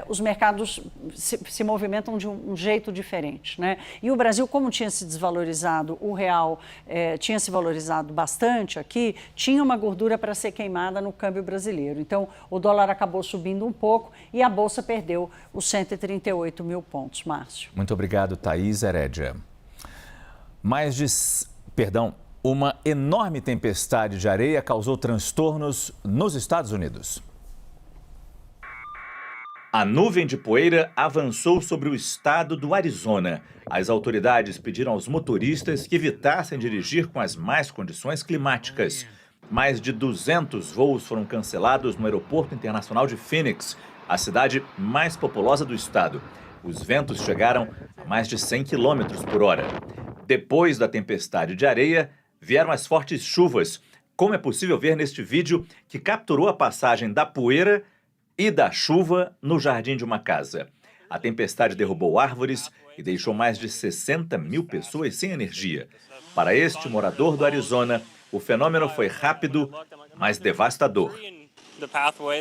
os mercados se movimentam de um jeito diferente, né? E o Brasil, como tinha se desvalorizado, o real tinha se valorizado bastante aqui, tinha uma gordura para ser queimada no câmbio brasileiro. Então, o dólar acabou subindo um pouco e a Bolsa perdeu os 138 mil pontos, Márcio. Muito obrigado, Thaís Herédia. Uma enorme tempestade de areia causou transtornos nos Estados Unidos. A nuvem de poeira avançou sobre o estado do Arizona. As autoridades pediram aos motoristas que evitassem dirigir com as más condições climáticas. Mais de 200 voos foram cancelados no Aeroporto Internacional de Phoenix, a cidade mais populosa do estado. Os ventos chegaram a mais de 100 km por hora. Depois da tempestade de areia, vieram as fortes chuvas, como é possível ver neste vídeo que capturou a passagem da poeira e da chuva no jardim de uma casa. A tempestade derrubou árvores e deixou mais de 60 mil pessoas sem energia. Para este morador do Arizona, o fenômeno foi rápido, mas devastador.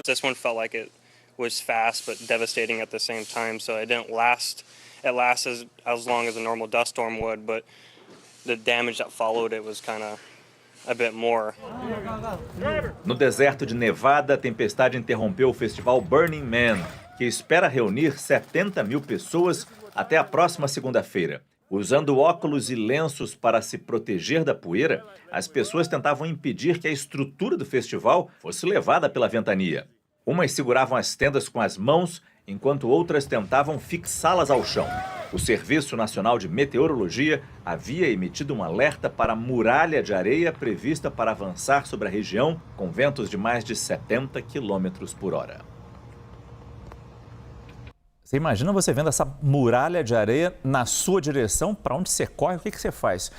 This one felt like it was fast but devastating at the same time, so it didn't last. It lasted as long as a normal dust storm would, but the damage that followed it was kind of a bit more. No deserto de Nevada, a tempestade interrompeu o festival Burning Man, que espera reunir 70 mil pessoas até a próxima segunda-feira. Usando óculos e lenços para se proteger da poeira, as pessoas tentavam impedir que a estrutura do festival fosse levada pela ventania. Umas seguravam as tendas com as mãos, enquanto outras tentavam fixá-las ao chão. O Serviço Nacional de Meteorologia havia emitido um alerta para a muralha de areia prevista para avançar sobre a região com ventos de mais de 70 km por hora. Você imagina você vendo essa muralha de areia na sua direção, para onde você corre, o que você faz?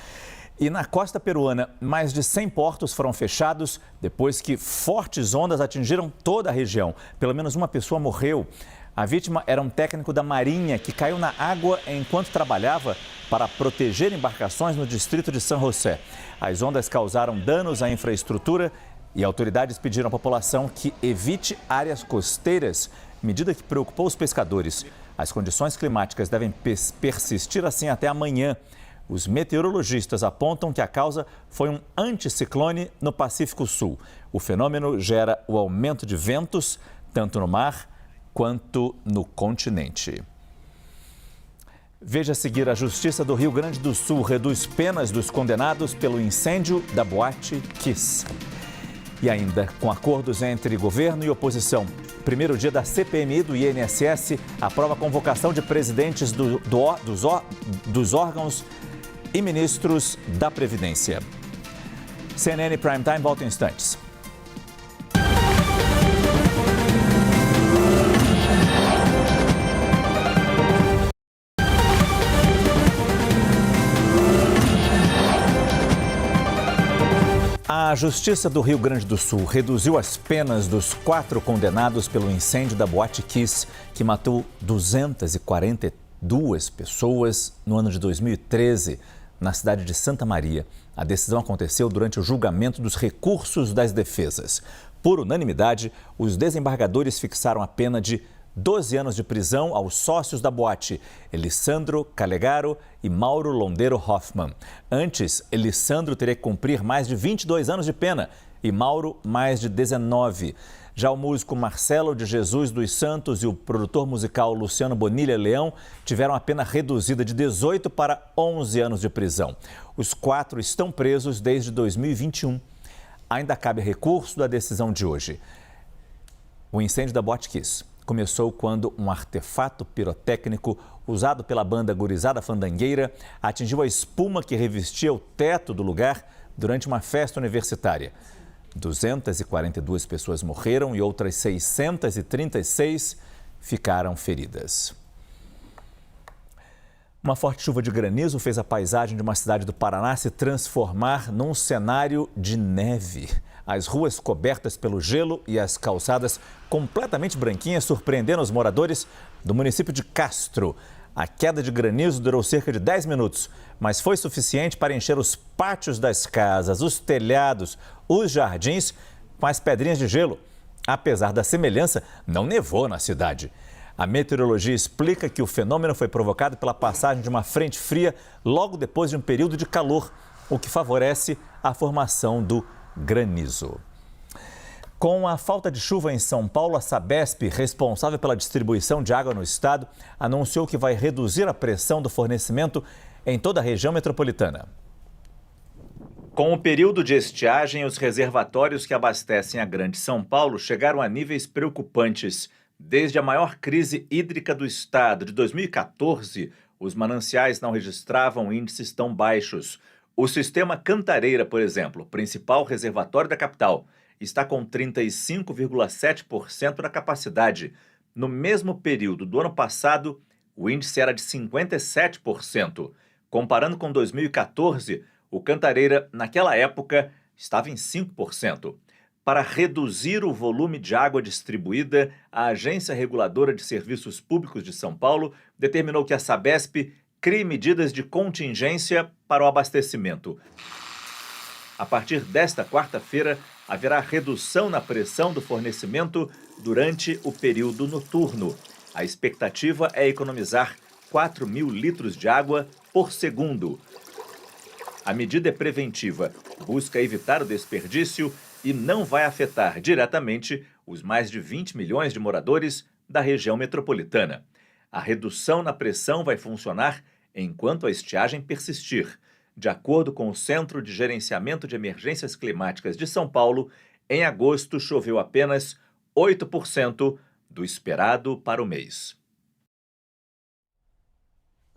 E na costa peruana, mais de 100 portos foram fechados depois que fortes ondas atingiram toda a região. Pelo menos uma pessoa morreu. A vítima era um técnico da Marinha que caiu na água enquanto trabalhava para proteger embarcações no distrito de San José. As ondas causaram danos à infraestrutura e autoridades pediram à população que evite áreas costeiras, medida que preocupou os pescadores. As condições climáticas devem persistir assim até amanhã. Os meteorologistas apontam que a causa foi um anticiclone no Pacífico Sul. O fenômeno gera o aumento de ventos, tanto no mar quanto no continente. Veja a seguir: a Justiça do Rio Grande do Sul reduz penas dos condenados pelo incêndio da Boate Kiss. E ainda, com acordos entre governo e oposição, primeiro dia da CPMI do INSS aprova a convocação de presidentes dos órgãos e ministros da Previdência. CNN Prime Time volta em instantes. A Justiça do Rio Grande do Sul reduziu as penas dos 4 condenados pelo incêndio da Boate Kiss, que matou 242 pessoas no ano de 2013, na cidade de Santa Maria. A decisão aconteceu durante o julgamento dos recursos das defesas. Por unanimidade, os desembargadores fixaram a pena de 12 anos de prisão aos sócios da boate, Elisandro Calegaro e Mauro Londeiro Hoffman. Antes, Elisandro teria que cumprir mais de 22 anos de pena e Mauro mais de 19. Já o músico Marcelo de Jesus dos Santos e o produtor musical Luciano Bonilha Leão tiveram a pena reduzida de 18 para 11 anos de prisão. Os 4 estão presos desde 2021. Ainda cabe recurso da decisão de hoje. O incêndio da Boate Kiss começou quando um artefato pirotécnico usado pela banda Gurizada Fandangueira atingiu a espuma que revestia o teto do lugar durante uma festa universitária. 242 pessoas morreram e outras 636 ficaram feridas. Uma forte chuva de granizo fez a paisagem de uma cidade do Paraná se transformar num cenário de neve. As ruas cobertas pelo gelo e as calçadas completamente branquinhas surpreenderam os moradores do município de Castro. A queda de granizo durou cerca de 10 minutos, mas foi suficiente para encher os pátios das casas, os telhados, os jardins com as pedrinhas de gelo. Apesar da semelhança, não nevou na cidade. A meteorologia explica que o fenômeno foi provocado pela passagem de uma frente fria logo depois de um período de calor, o que favorece a formação do granizo. Com a falta de chuva em São Paulo, a Sabesp, responsável pela distribuição de água no estado, anunciou que vai reduzir a pressão do fornecimento em toda a região metropolitana. Com o período de estiagem, os reservatórios que abastecem a Grande São Paulo chegaram a níveis preocupantes. Desde a maior crise hídrica do estado de 2014, os mananciais não registravam índices tão baixos. O sistema Cantareira, por exemplo, principal reservatório da capital, está com 35,7% da capacidade. No mesmo período do ano passado, o índice era de 57%. Comparando com 2014, o Cantareira, naquela época, estava em 5%. Para reduzir o volume de água distribuída, a Agência Reguladora de Serviços Públicos de São Paulo determinou que a Sabesp crie medidas de contingência para o abastecimento. A partir desta quarta-feira, haverá redução na pressão do fornecimento durante o período noturno. A expectativa é economizar 4.000 litros de água por segundo. A medida é preventiva, busca evitar o desperdício e não vai afetar diretamente os mais de 20 milhões de moradores da região metropolitana. A redução na pressão vai funcionar enquanto a estiagem persistir. De acordo com o Centro de Gerenciamento de Emergências Climáticas de São Paulo, em agosto choveu apenas 8% do esperado para o mês.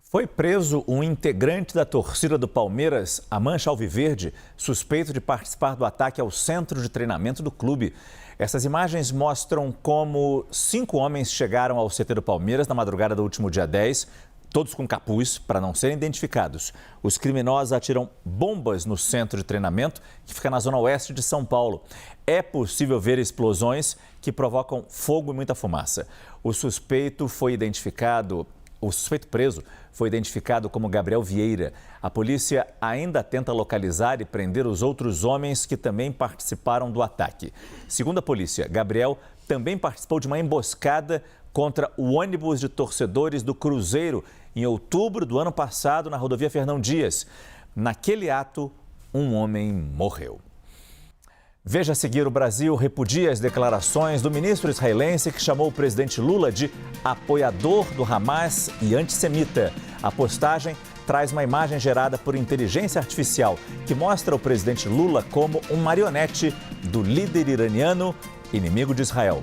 Foi preso um integrante da torcida do Palmeiras, a Mancha Alviverde, suspeito de participar do ataque ao centro de treinamento do clube. Essas imagens mostram como 5 homens chegaram ao CT do Palmeiras na madrugada do último dia 10, todos com capuz para não serem identificados. Os criminosos atiram bombas no centro de treinamento, que fica na zona oeste de São Paulo. É possível ver explosões que provocam fogo e muita fumaça. O suspeito foi identificado O suspeito preso foi identificado como Gabriel Vieira. A polícia ainda tenta localizar e prender os outros homens que também participaram do ataque. Segundo a polícia, Gabriel também participou de uma emboscada contra o ônibus de torcedores do Cruzeiro em outubro do ano passado na rodovia Fernão Dias. Naquele ato, um homem morreu. Veja a seguir: o Brasil repudia as declarações do ministro israelense que chamou o presidente Lula de apoiador do Hamas e antissemita. A postagem traz uma imagem gerada por inteligência artificial que mostra o presidente Lula como um marionete do líder iraniano, inimigo de Israel.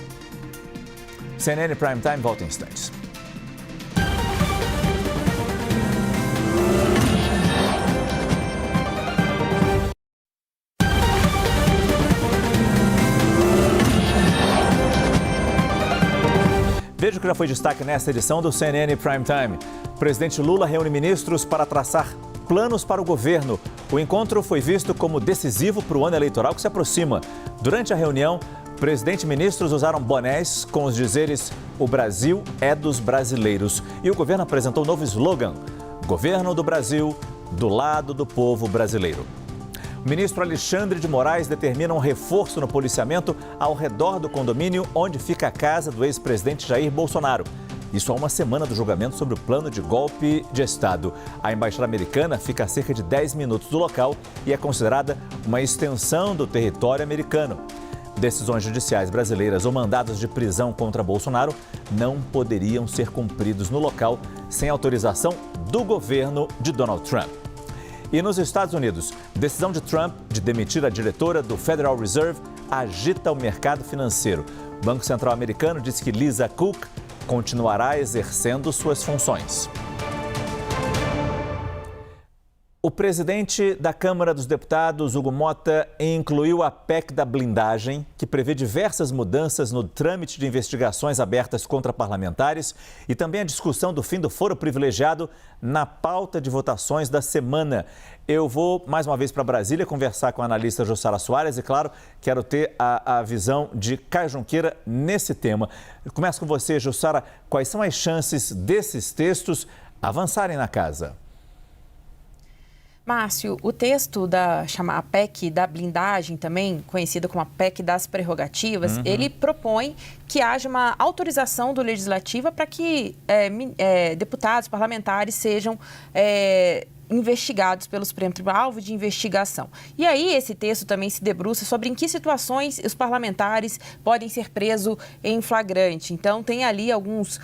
CNN Prime Time volta em instantes. Veja o que já foi destaque nesta edição do CNN Prime Time. O presidente Lula reúne ministros para traçar planos para o governo. O encontro foi visto como decisivo para o ano eleitoral que se aproxima. Durante a reunião, presidente e ministros usaram bonés com os dizeres "O Brasil é dos brasileiros". E o governo apresentou um novo slogan: Governo do Brasil, do lado do povo brasileiro. O ministro Alexandre de Moraes determina um reforço no policiamento ao redor do condomínio onde fica a casa do ex-presidente Jair Bolsonaro. Isso há uma semana do julgamento sobre o plano de golpe de Estado. A embaixada americana fica a cerca de 10 minutos do local e é considerada uma extensão do território americano. Decisões judiciais brasileiras ou mandados de prisão contra Bolsonaro não poderiam ser cumpridos no local sem autorização do governo de Donald Trump. E nos Estados Unidos, decisão de Trump de demitir a diretora do Federal Reserve agita o mercado financeiro. O Banco Central americano diz que Lisa Cook continuará exercendo suas funções. O presidente da Câmara dos Deputados, Hugo Mota, incluiu a PEC da blindagem, que prevê diversas mudanças no trâmite de investigações abertas contra parlamentares e também a discussão do fim do foro privilegiado na pauta de votações da semana. Eu vou mais uma vez para Brasília conversar com a analista Jussara Soares e, claro, quero ter a visão de Caio Junqueira nesse tema. Eu começo com você, Jussara. Quais são as chances desses textos avançarem na casa? Márcio, o texto da chamada PEC da blindagem, também conhecida como a PEC das prerrogativas, ele propõe que haja uma autorização do Legislativo para que deputados, parlamentares sejam investigados pelo Supremo Tribunal, alvo de investigação. E aí esse texto também se debruça sobre em que situações os parlamentares podem ser presos em flagrante. Então tem ali alguns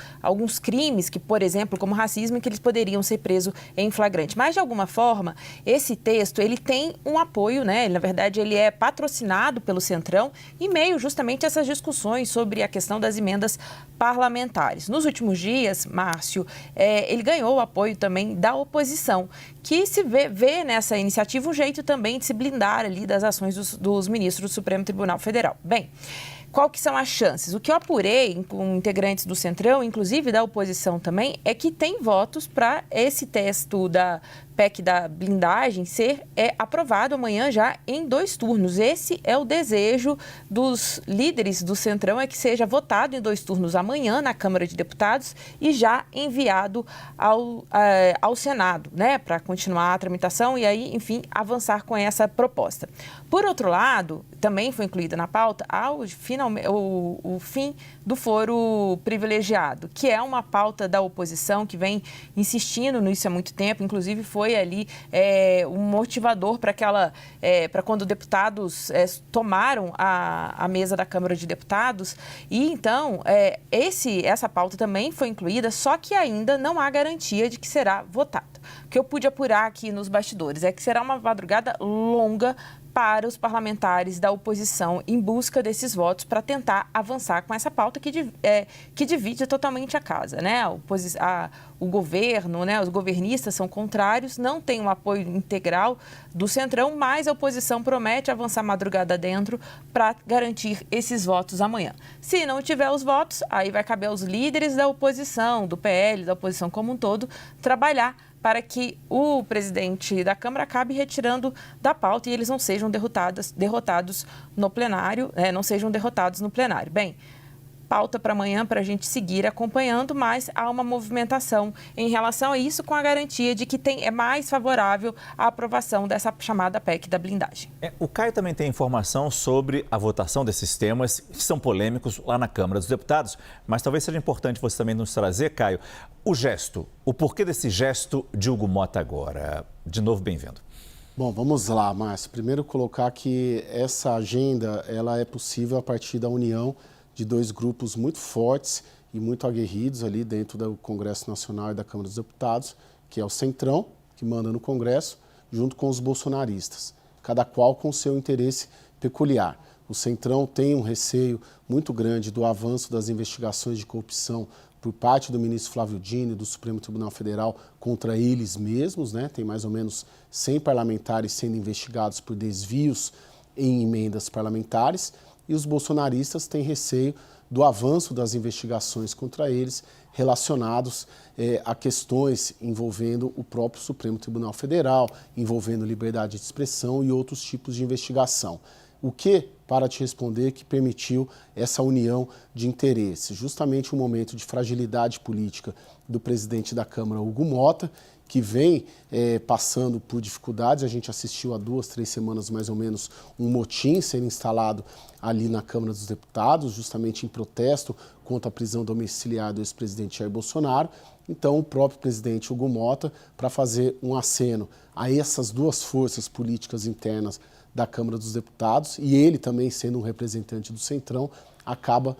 crimes que, por exemplo, como racismo, em que eles poderiam ser presos em flagrante. Mas de alguma forma, esse texto, ele tem um apoio, né? Na verdade, ele é patrocinado pelo Centrão em meio justamente a essas discussões sobre a questão das emendas parlamentares. Nos últimos dias, Márcio, ele ganhou o apoio também da oposição, que se vê nessa iniciativa um jeito também de se blindar ali das ações dos ministros do Supremo Tribunal Federal. Bem, qual que são as chances? O que eu apurei com integrantes do Centrão, inclusive da oposição também, é que tem votos para esse texto da PEC da blindagem ser aprovado amanhã já em 2 turnos. Esse é o desejo dos líderes do Centrão, é que seja votado em 2 turnos amanhã na Câmara de Deputados e já enviado ao Senado, né, para continuar a tramitação e aí, enfim, avançar com essa proposta. Por outro lado, também foi incluída na pauta o fim do foro privilegiado, que é uma pauta da oposição que vem insistindo nisso há muito tempo, inclusive foi ali um motivador para quando deputados tomaram a mesa da Câmara de Deputados. E então essa pauta também foi incluída, só que ainda não há garantia de que será votada. O que eu pude apurar aqui nos bastidores é que será uma madrugada longa para os parlamentares da oposição em busca desses votos para tentar avançar com essa pauta que divide totalmente a casa, né? O governo, né? Os governistas são contrários, não tem um apoio integral do Centrão, mas a oposição promete avançar madrugada dentro para garantir esses votos amanhã. Se não tiver os votos, aí vai caber aos líderes da oposição, do PL, da oposição como um todo, trabalhar para que o presidente da Câmara acabe retirando da pauta e eles não sejam derrotados no plenário, não sejam derrotados no plenário. Bem, pauta para amanhã para a gente seguir acompanhando, mas há uma movimentação em relação a isso, com a garantia de que é mais favorável a aprovação dessa chamada PEC da blindagem. O Caio também tem informação sobre a votação desses temas que são polêmicos lá na Câmara dos Deputados, mas talvez seja importante você também nos trazer, Caio, o gesto, o porquê desse gesto de Hugo Mota agora. De novo, bem-vindo. Bom, vamos lá, Márcio. Primeiro colocar que essa agenda ela é possível a partir da união de dois grupos muito fortes e muito aguerridos ali dentro do Congresso Nacional e da Câmara dos Deputados, que é o Centrão, que manda no Congresso, junto com os bolsonaristas, cada qual com seu interesse peculiar. O Centrão tem um receio muito grande do avanço das investigações de corrupção por parte do ministro Flávio Dino e do Supremo Tribunal Federal contra eles mesmos, né? Tem mais ou menos 100 parlamentares sendo investigados por desvios em emendas parlamentares, e os bolsonaristas têm receio do avanço das investigações contra eles relacionados a questões envolvendo o próprio Supremo Tribunal Federal, envolvendo liberdade de expressão e outros tipos de investigação. O que, para te responder, que permitiu essa união de interesses? Justamente um momento de fragilidade política do presidente da Câmara, Hugo Mota, que vem passando por dificuldades. A gente assistiu há 2, 3 semanas, mais ou menos, um motim sendo instalado ali na Câmara dos Deputados, justamente em protesto contra a prisão domiciliar do ex-presidente Jair Bolsonaro. Então, o próprio presidente Hugo Mota, para fazer um aceno a essas duas forças políticas internas da Câmara dos Deputados, e ele também sendo um representante do Centrão, acaba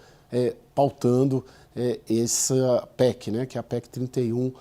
pautando essa PEC, né, que é a PEC 31,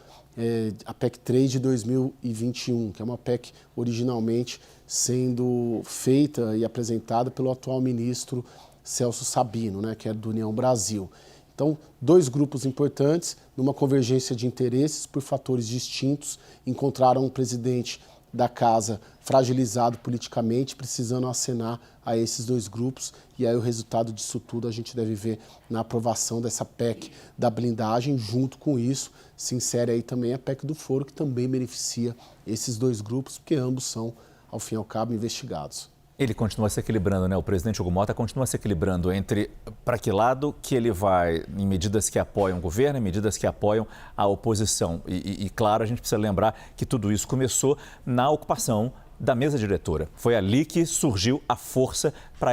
a PEC 3 de 2021, que é uma PEC originalmente sendo feita e apresentada pelo atual ministro Celso Sabino, né, que é do União Brasil. Então, dois grupos importantes, numa convergência de interesses por fatores distintos, encontraram um presidente da casa fragilizado politicamente, precisando acenar a esses dois grupos, e aí o resultado disso tudo a gente deve ver na aprovação dessa PEC da blindagem. Junto com isso, se insere aí também a PEC do foro, que também beneficia esses dois grupos, porque ambos são, ao fim e ao cabo, investigados. Ele continua se equilibrando, né? O presidente Hugo Mota continua se equilibrando entre para que lado que ele vai em medidas que apoiam o governo, em medidas que apoiam a oposição. E claro, a gente precisa lembrar que tudo isso começou na ocupação da mesa diretora. Foi ali que surgiu a força para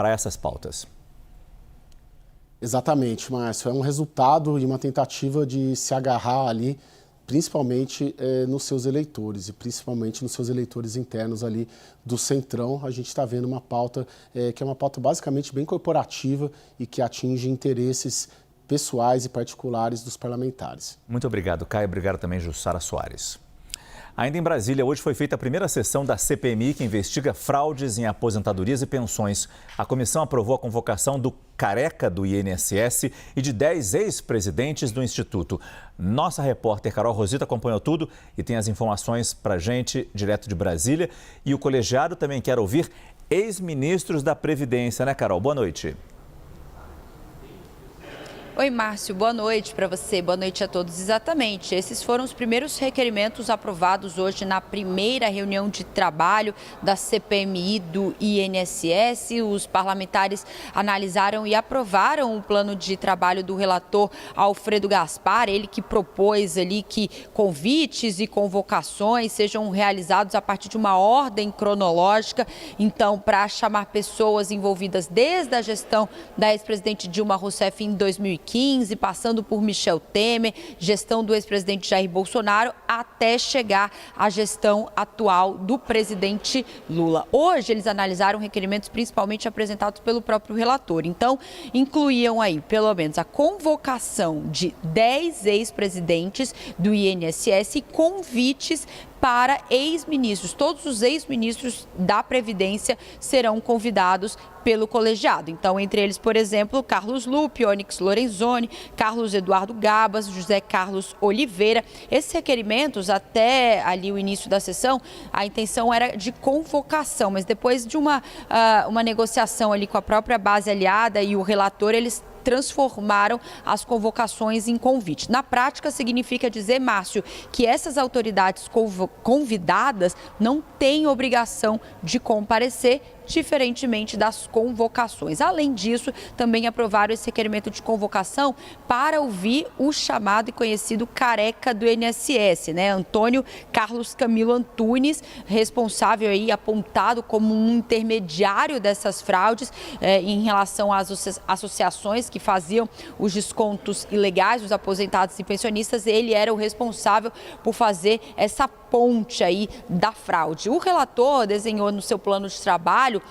essas pautas. Exatamente, Márcio. É um resultado e uma tentativa de se agarrar ali, principalmente nos seus eleitores, e principalmente nos seus eleitores internos ali do Centrão. A gente está vendo uma pauta que é uma pauta basicamente bem corporativa e que atinge interesses pessoais e particulares dos parlamentares. Muito obrigado, Caio. Obrigado também, Jussara Soares. Ainda em Brasília, hoje foi feita a primeira sessão da CPMI, que investiga fraudes em aposentadorias e pensões. A comissão aprovou a convocação do careca do INSS e de 10 ex-presidentes do Instituto. Nossa repórter Carol Rosito acompanhou tudo e tem as informações para a gente direto de Brasília. E o colegiado também quer ouvir ex-ministros da Previdência, né, Carol? Boa noite. Oi, Márcio, boa noite para você, boa noite a todos. Exatamente, esses foram os primeiros requerimentos aprovados hoje na primeira reunião de trabalho da CPMI do INSS. Os parlamentares analisaram e aprovaram o plano de trabalho do relator Alfredo Gaspar, ele que propôs ali que convites e convocações sejam realizados a partir de uma ordem cronológica, então para chamar pessoas envolvidas desde a gestão da ex-presidente Dilma Rousseff em 2015, passando por Michel Temer, gestão do ex-presidente Jair Bolsonaro, até chegar à gestão atual do presidente Lula. Hoje, eles analisaram requerimentos principalmente apresentados pelo próprio relator. Então, incluíam aí, pelo menos, a convocação de 10 ex-presidentes do INSS e convites para ex-ministros. Todos os ex-ministros da Previdência serão convidados pelo colegiado. Então, entre eles, por exemplo, Carlos Lupe, Onyx Lorenzoni, Carlos Eduardo Gabas, José Carlos Oliveira. Esses requerimentos, até ali o início da sessão, a intenção era de convocação, mas depois de uma negociação ali com a própria base aliada e o relator, eles transformaram as convocações em convite. Na prática, significa dizer, Márcio, que essas autoridades convidadas não têm obrigação de comparecer diferentemente das convocações. Além disso, também aprovaram esse requerimento de convocação para ouvir o chamado e conhecido careca do INSS, né? Antônio Carlos Camilo Antunes, responsável aí, apontado como um intermediário dessas fraudes em relação às associações que faziam os descontos ilegais dos aposentados e pensionistas. Ele era o responsável por fazer essa ponte aí da fraude. O relator desenhou no seu plano de trabalho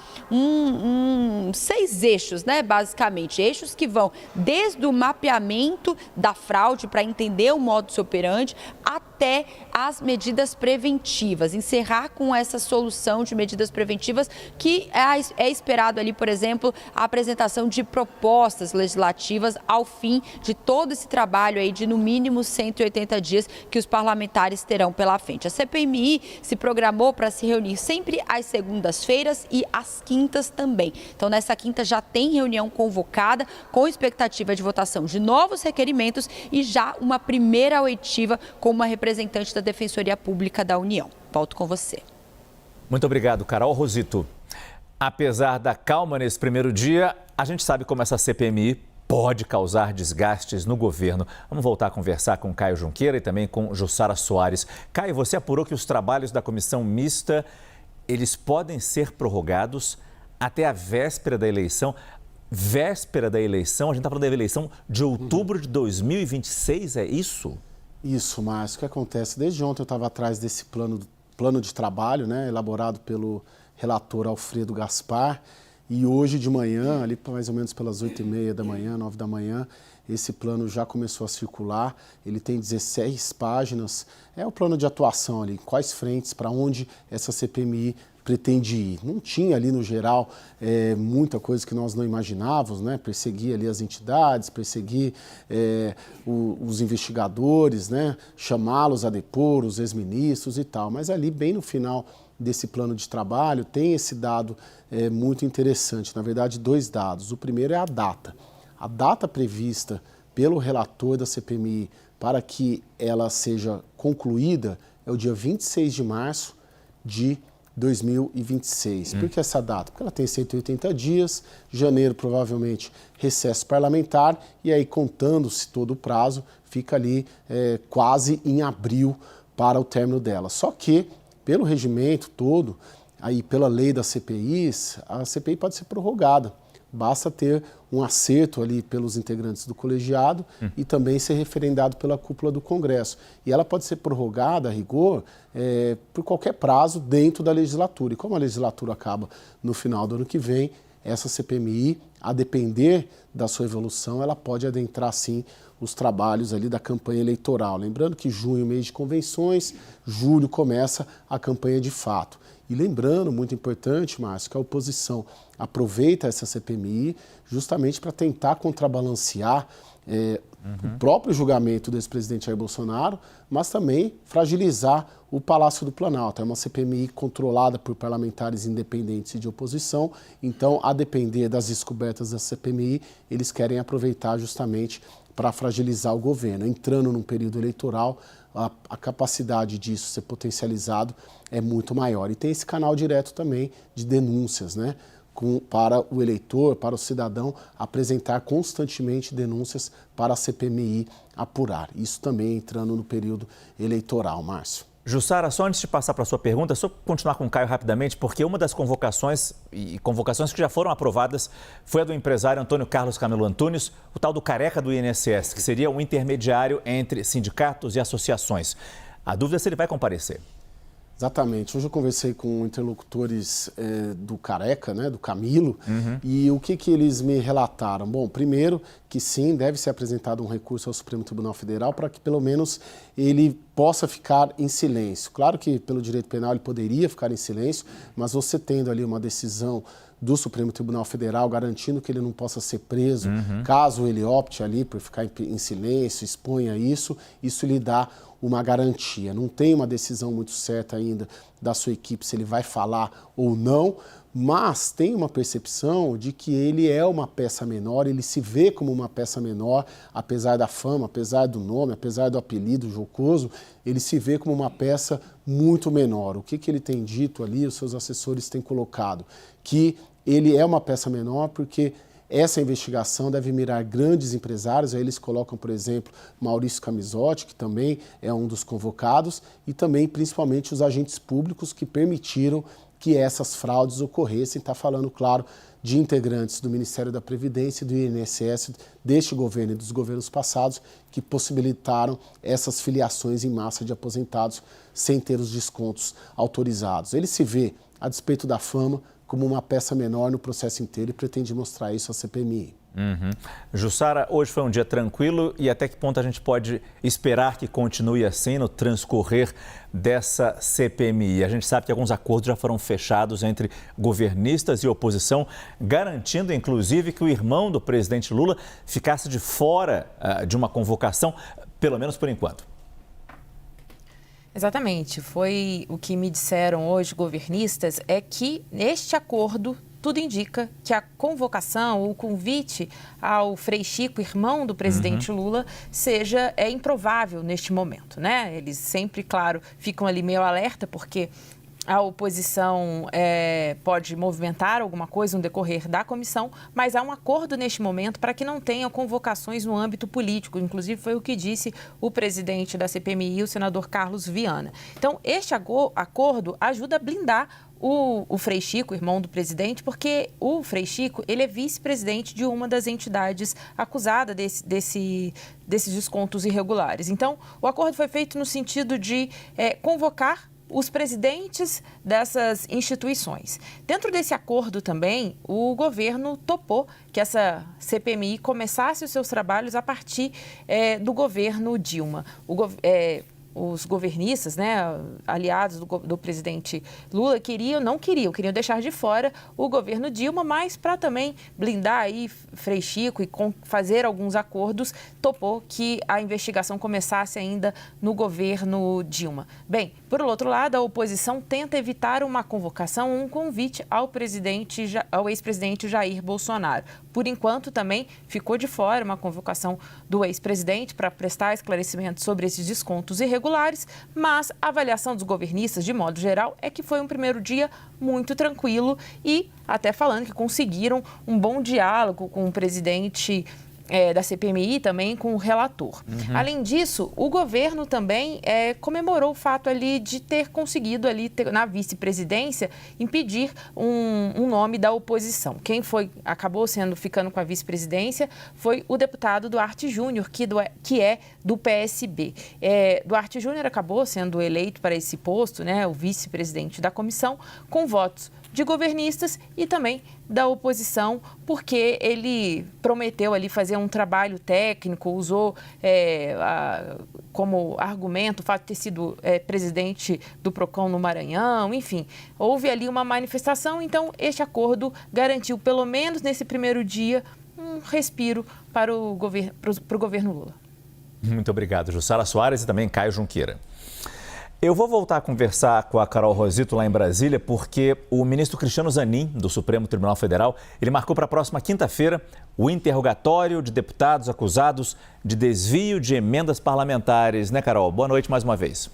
6 eixos, né, basicamente, eixos que vão desde o mapeamento da fraude para entender o modus operandi até as medidas preventivas, encerrar com essa solução de medidas preventivas que é esperado ali, por exemplo, a apresentação de propostas legislativas ao fim de todo esse trabalho aí de no mínimo 180 dias que os parlamentares terão pela frente. A CPMI se programou para se reunir sempre às segundas-feiras e às quintas também. Então, nessa quinta já tem reunião convocada com expectativa de votação de novos requerimentos e já uma primeira oitiva com uma representante da Defensoria Pública da União. Volto com você. Muito obrigado, Carol. Rosito, apesar da calma nesse primeiro dia, a gente sabe como essa CPMI pode causar desgastes no governo. Vamos voltar a conversar com Caio Junqueira e também com Jussara Soares. Caio, você apurou que os trabalhos da comissão mista, eles podem ser prorrogados até a véspera da eleição. Véspera da eleição, a gente está falando da eleição de outubro de 2026, é isso? Isso, Márcio. O que acontece? Desde ontem eu estava atrás desse plano de trabalho, né, elaborado pelo relator Alfredo Gaspar. E hoje de manhã, ali mais ou menos pelas 8h30 da manhã, 9 da manhã, esse plano já começou a circular. Ele tem 16 páginas. É o plano de atuação ali, quais frentes, para onde essa CPMI pretende ir. Não tinha ali no geral muita coisa que nós não imaginávamos, né? Perseguir ali as entidades, perseguir os investigadores, né? Chamá-los a depor, os ex-ministros e tal. Mas ali bem no final desse plano de trabalho tem esse dado muito interessante, na verdade 2 dados. O primeiro é a data. A data prevista pelo relator da CPMI para que ela seja concluída é o dia 26 de março de 2026. Por que essa data? Porque ela tem 180 dias, janeiro provavelmente recesso parlamentar e aí contando-se todo o prazo, fica ali quase em abril para o término dela. Só que, pelo regimento todo, aí pela lei das CPIs, a CPI pode ser prorrogada. Basta ter um acerto ali pelos integrantes do colegiado e também ser referendado pela cúpula do Congresso. E ela pode ser prorrogada, a rigor, por qualquer prazo dentro da legislatura. E como a legislatura acaba no final do ano que vem, essa CPMI, a depender da sua evolução, ela pode adentrar, sim, os trabalhos ali da campanha eleitoral. Lembrando que junho é mês de convenções, julho começa a campanha de fato. E lembrando, muito importante, Márcio, que a oposição aproveita essa CPMI justamente para tentar contrabalancear o próprio julgamento do ex-presidente Jair Bolsonaro, mas também fragilizar o Palácio do Planalto. É uma CPMI controlada por parlamentares independentes e de oposição, então, a depender das descobertas da CPMI, eles querem aproveitar justamente para fragilizar o governo. Entrando num período eleitoral, a capacidade disso ser potencializado é muito maior. E tem esse canal direto também de denúncias, né? Para o eleitor, para o cidadão, apresentar constantemente denúncias para a CPMI apurar. Isso também entrando no período eleitoral, Márcio. Jussara, só antes de passar para a sua pergunta, só continuar com o Caio rapidamente, porque uma das convocações, e convocações que já foram aprovadas, foi a do empresário Antônio Carlos Camilo Antunes, o tal do careca do INSS, que seria um intermediário entre sindicatos e associações. A dúvida é se ele vai comparecer. Exatamente. Hoje eu conversei com interlocutores do Careca, né, do Camilo, e o que eles me relataram? Bom, primeiro que sim, deve ser apresentado um recurso ao Supremo Tribunal Federal para que pelo menos ele possa ficar em silêncio. Claro que pelo direito penal ele poderia ficar em silêncio, mas você tendo ali uma decisão do Supremo Tribunal Federal garantindo que ele não possa ser preso, caso ele opte ali por ficar em silêncio, exponha isso lhe dá uma garantia. Não tem uma decisão muito certa ainda da sua equipe se ele vai falar ou não, mas tem uma percepção de que ele é uma peça menor, ele se vê como uma peça menor, apesar da fama, apesar do nome, apesar do apelido jocoso, ele se vê como uma peça muito menor. O que ele tem dito ali, os seus assessores têm colocado? Que ele é uma peça menor porque essa investigação deve mirar grandes empresários, aí eles colocam, por exemplo, Maurício Camisotti, que também é um dos convocados, e também, principalmente, os agentes públicos que permitiram que essas fraudes ocorressem. Está falando, claro, de integrantes do Ministério da Previdência e do INSS deste governo e dos governos passados que possibilitaram essas filiações em massa de aposentados sem ter os descontos autorizados. Ele se vê, a despeito da fama, como uma peça menor no processo inteiro e pretende mostrar isso à CPMI. Jussara, hoje foi um dia tranquilo e até que ponto a gente pode esperar que continue assim no transcorrer dessa CPMI? A gente sabe que alguns acordos já foram fechados entre governistas e oposição, garantindo inclusive que o irmão do presidente Lula ficasse de fora de uma convocação, pelo menos por enquanto. Exatamente. Foi o que me disseram hoje governistas, é que neste acordo tudo indica que a convocação, o convite ao Frei Chico, irmão do presidente Lula, é improvável neste momento, né? Eles sempre, claro, ficam ali meio alerta, porque a oposição pode movimentar alguma coisa no decorrer da comissão, mas há um acordo neste momento para que não tenha convocações no âmbito político. Inclusive, foi o que disse o presidente da CPMI, o senador Carlos Viana. Então, este acordo ajuda a blindar o Frei Chico, irmão do presidente, porque o Frei Chico, ele é vice-presidente de uma das entidades acusada desses descontos irregulares. Então, o acordo foi feito no sentido de convocar os presidentes dessas instituições. Dentro desse acordo também, o governo topou que essa CPMI começasse os seus trabalhos a partir do governo Dilma. Os governistas, né, aliados do presidente Lula, queriam deixar de fora o governo Dilma, mas para também blindar aí Frei Chico e fazer alguns acordos, topou que a investigação começasse ainda no governo Dilma. Bem, por outro lado, a oposição tenta evitar uma convocação, um convite ao ex-presidente Jair Bolsonaro. Por enquanto, também ficou de fora uma convocação do ex-presidente para prestar esclarecimentos sobre esses descontos irregulares, mas a avaliação dos governistas, de modo geral, é que foi um primeiro dia muito tranquilo e até falando que conseguiram um bom diálogo com o presidente da CPMI e também com o relator. Além disso, o governo também comemorou o fato ali de ter conseguido ali na vice-presidência impedir um nome da oposição. Quem acabou ficando com a vice-presidência foi o deputado Duarte Júnior, que é do PSB. Duarte Júnior acabou sendo eleito para esse posto, né, o vice-presidente da comissão, com votos de governistas e também da oposição, porque ele prometeu ali fazer um trabalho técnico, usou como argumento o fato de ter sido presidente do PROCON no Maranhão, enfim, houve ali uma manifestação, então este acordo garantiu, pelo menos nesse primeiro dia, um respiro para o governo Lula. Muito obrigado, Jussara Soares e também Caio Junqueira. Eu vou voltar a conversar com a Carol Rosito lá em Brasília, porque o ministro Cristiano Zanin, do Supremo Tribunal Federal, ele marcou para a próxima quinta-feira o interrogatório de deputados acusados de desvio de emendas parlamentares. Né, Carol? Boa noite mais uma vez.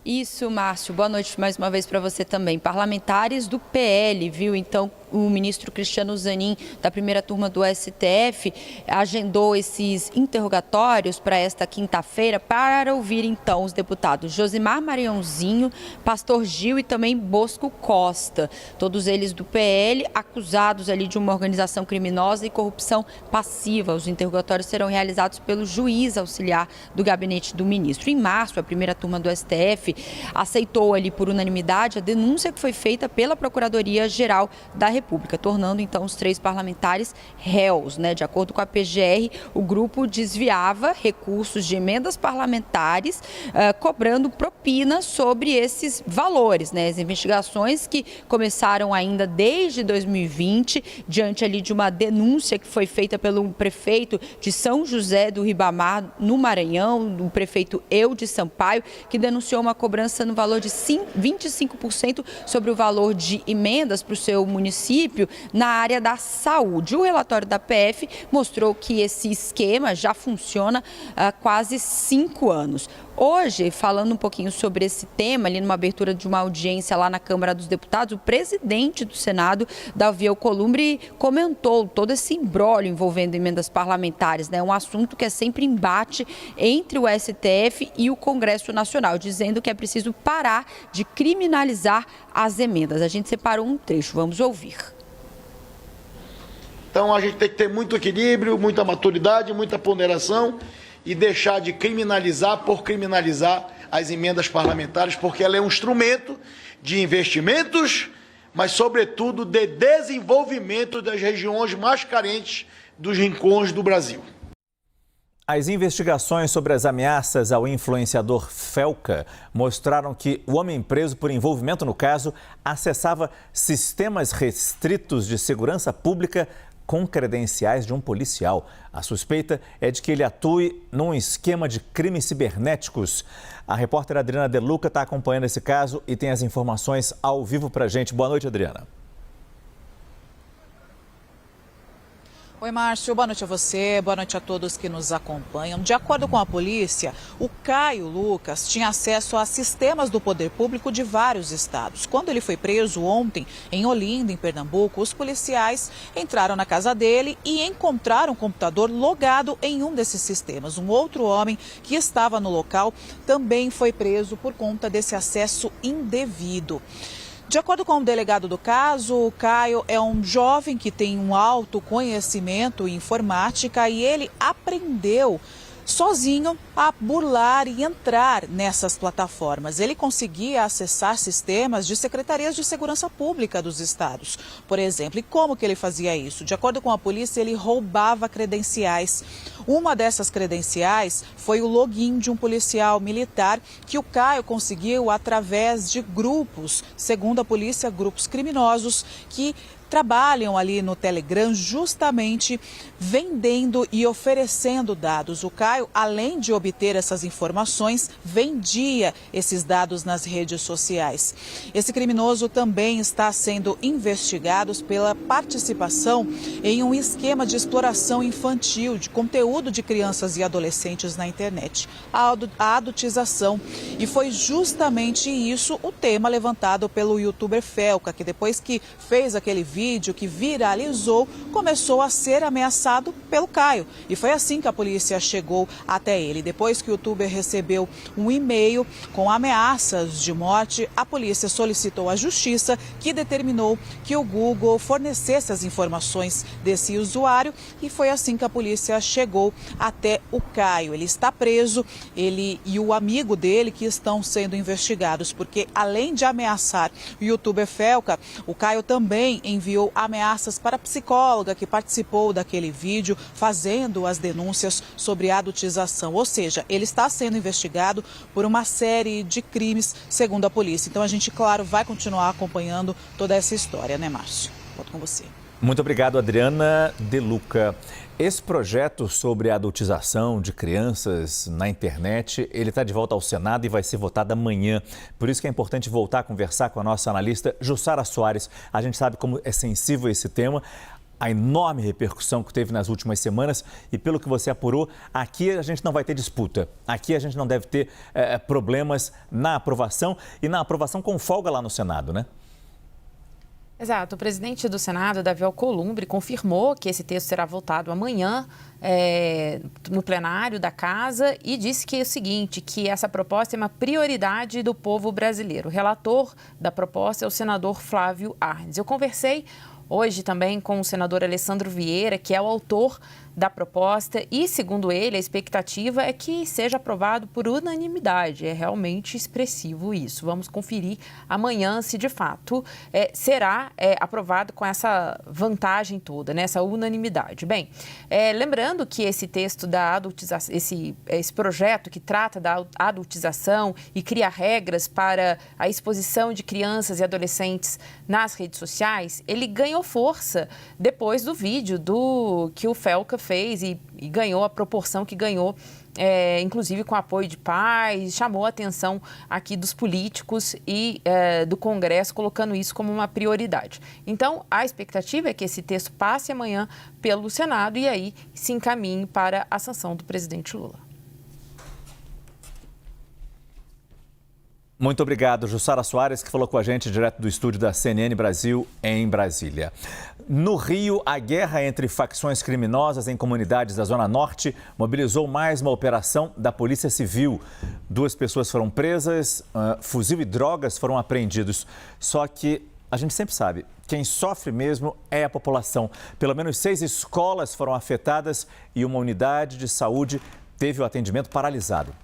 Isso, Márcio. Boa noite mais uma vez para você também. Parlamentares do PL, viu? Então, o ministro Cristiano Zanin, da primeira turma do STF, agendou esses interrogatórios para esta quinta-feira para ouvir, então, os deputados Josimar Maranhãozinho, Pastor Gil e também Bosco Costa. Todos eles do PL, acusados ali de uma organização criminosa e corrupção passiva. Os interrogatórios serão realizados pelo juiz auxiliar do gabinete do ministro. Em março, a primeira turma do STF aceitou ali por unanimidade a denúncia que foi feita pela Procuradoria-Geral da República República, tornando então os 3 parlamentares réus, né? De acordo com a PGR, o grupo desviava recursos de emendas parlamentares, cobrando propinas sobre esses valores, né? As investigações que começaram ainda desde 2020, diante ali de uma denúncia que foi feita pelo prefeito de São José do Ribamar, no Maranhão, o prefeito Eudes Sampaio, que denunciou uma cobrança no valor de 25% sobre o valor de emendas para o seu município na área da saúde. O relatório da PF mostrou que esse esquema já funciona há quase 5 anos. Hoje, falando um pouquinho sobre esse tema, ali numa abertura de uma audiência lá na Câmara dos Deputados, o presidente do Senado, Davi Alcolumbre, comentou todo esse imbróglio envolvendo emendas parlamentares, né? Um assunto que é sempre embate entre o STF e o Congresso Nacional, dizendo que é preciso parar de criminalizar as emendas. A gente separou um trecho, vamos ouvir. Então a gente tem que ter muito equilíbrio, muita maturidade, muita ponderação e deixar de criminalizar por criminalizar as emendas parlamentares, porque ela é um instrumento de investimentos, mas, sobretudo, de desenvolvimento das regiões mais carentes dos rincões do Brasil. As investigações sobre as ameaças ao influenciador Felca mostraram que o homem preso por envolvimento no caso acessava sistemas restritos de segurança pública com credenciais de um policial. A suspeita é de que ele atue num esquema de crimes cibernéticos. A repórter Adriana De Luca está acompanhando esse caso e tem as informações ao vivo para a gente. Boa noite, Adriana. Oi, Márcio. Boa noite a você, boa noite a todos que nos acompanham. De acordo com a polícia, o Caio Lucas tinha acesso a sistemas do poder público de vários estados. Quando ele foi preso ontem, em Olinda, em Pernambuco, os policiais entraram na casa dele e encontraram um computador logado em um desses sistemas. Um outro homem que estava no local também foi preso por conta desse acesso indevido. De acordo com o delegado do caso, o Caio é um jovem que tem um alto conhecimento em informática e ele aprendeu sozinho a burlar e entrar nessas plataformas. Ele conseguia acessar sistemas de secretarias de segurança pública dos estados, por exemplo. E como que ele fazia isso? De acordo com a polícia, ele roubava credenciais. Uma dessas credenciais foi o login de um policial militar que o Caio conseguiu através de grupos, segundo a polícia, grupos criminosos que trabalham ali no Telegram justamente vendendo e oferecendo dados. O Caio, além de obter essas informações, vendia esses dados nas redes sociais. Esse criminoso também está sendo investigado pela participação em um esquema de exploração infantil de conteúdo de crianças e adolescentes na internet, a adultização. E foi justamente isso o tema levantado pelo youtuber Felca, que depois que fez aquele vídeo que viralizou, começou a ser ameaçado pelo Caio. E foi assim que a polícia chegou até ele. Depois que o youtuber recebeu um e-mail com ameaças de morte, a polícia solicitou à justiça, que determinou que o Google fornecesse as informações desse usuário, e foi assim que a polícia chegou até o Caio. Ele está preso, ele e o amigo dele que estão sendo investigados, porque além de ameaçar o youtuber Felca, o Caio também enviou ameaças para a psicóloga que participou daquele vídeo, fazendo as denúncias sobre a adultização. Ou seja, ele está sendo investigado por uma série de crimes, segundo a polícia. Então a gente, claro, vai continuar acompanhando toda essa história, né, Márcio? Volto com você. Muito obrigado, Adriana De Luca. Esse projeto sobre a adultização de crianças na internet, ele está de volta ao Senado e vai ser votado amanhã. Por isso que é importante voltar a conversar com a nossa analista Jussara Soares. A gente sabe como é sensível esse tema, a enorme repercussão que teve nas últimas semanas e, pelo que você apurou, aqui a gente não vai ter disputa. Aqui a gente não deve ter problemas na aprovação e na aprovação com folga lá no Senado, né? Exato. O presidente do Senado, Davi Alcolumbre, confirmou que esse texto será votado amanhã no plenário da Casa e disse que é o seguinte, que essa proposta é uma prioridade do povo brasileiro. O relator da proposta é o senador Flávio Arnes. Eu conversei hoje também com o senador Alessandro Vieira, que é o autor da proposta e, segundo ele, a expectativa é que seja aprovado por unanimidade. É realmente expressivo isso. Vamos conferir amanhã se, de fato, será aprovado com essa vantagem toda, né? Essa unanimidade. Bem, lembrando que esse texto da adultização, esse projeto que trata da adultização e cria regras para a exposição de crianças e adolescentes nas redes sociais, ele ganhou força depois do vídeo que o Felca fez e ganhou a proporção que ganhou, inclusive com apoio de pais, chamou a atenção aqui dos políticos e do Congresso, colocando isso como uma prioridade. Então, a expectativa é que esse texto passe amanhã pelo Senado e aí se encaminhe para a sanção do presidente Lula. Muito obrigado, Jussara Soares, que falou com a gente direto do estúdio da CNN Brasil, em Brasília. No Rio, a guerra entre facções criminosas em comunidades da Zona Norte mobilizou mais uma operação da Polícia Civil. 2 pessoas foram presas, fuzil e drogas foram apreendidos. Só que a gente sempre sabe, quem sofre mesmo é a população. Pelo menos 6 escolas foram afetadas e uma unidade de saúde teve o atendimento paralisado.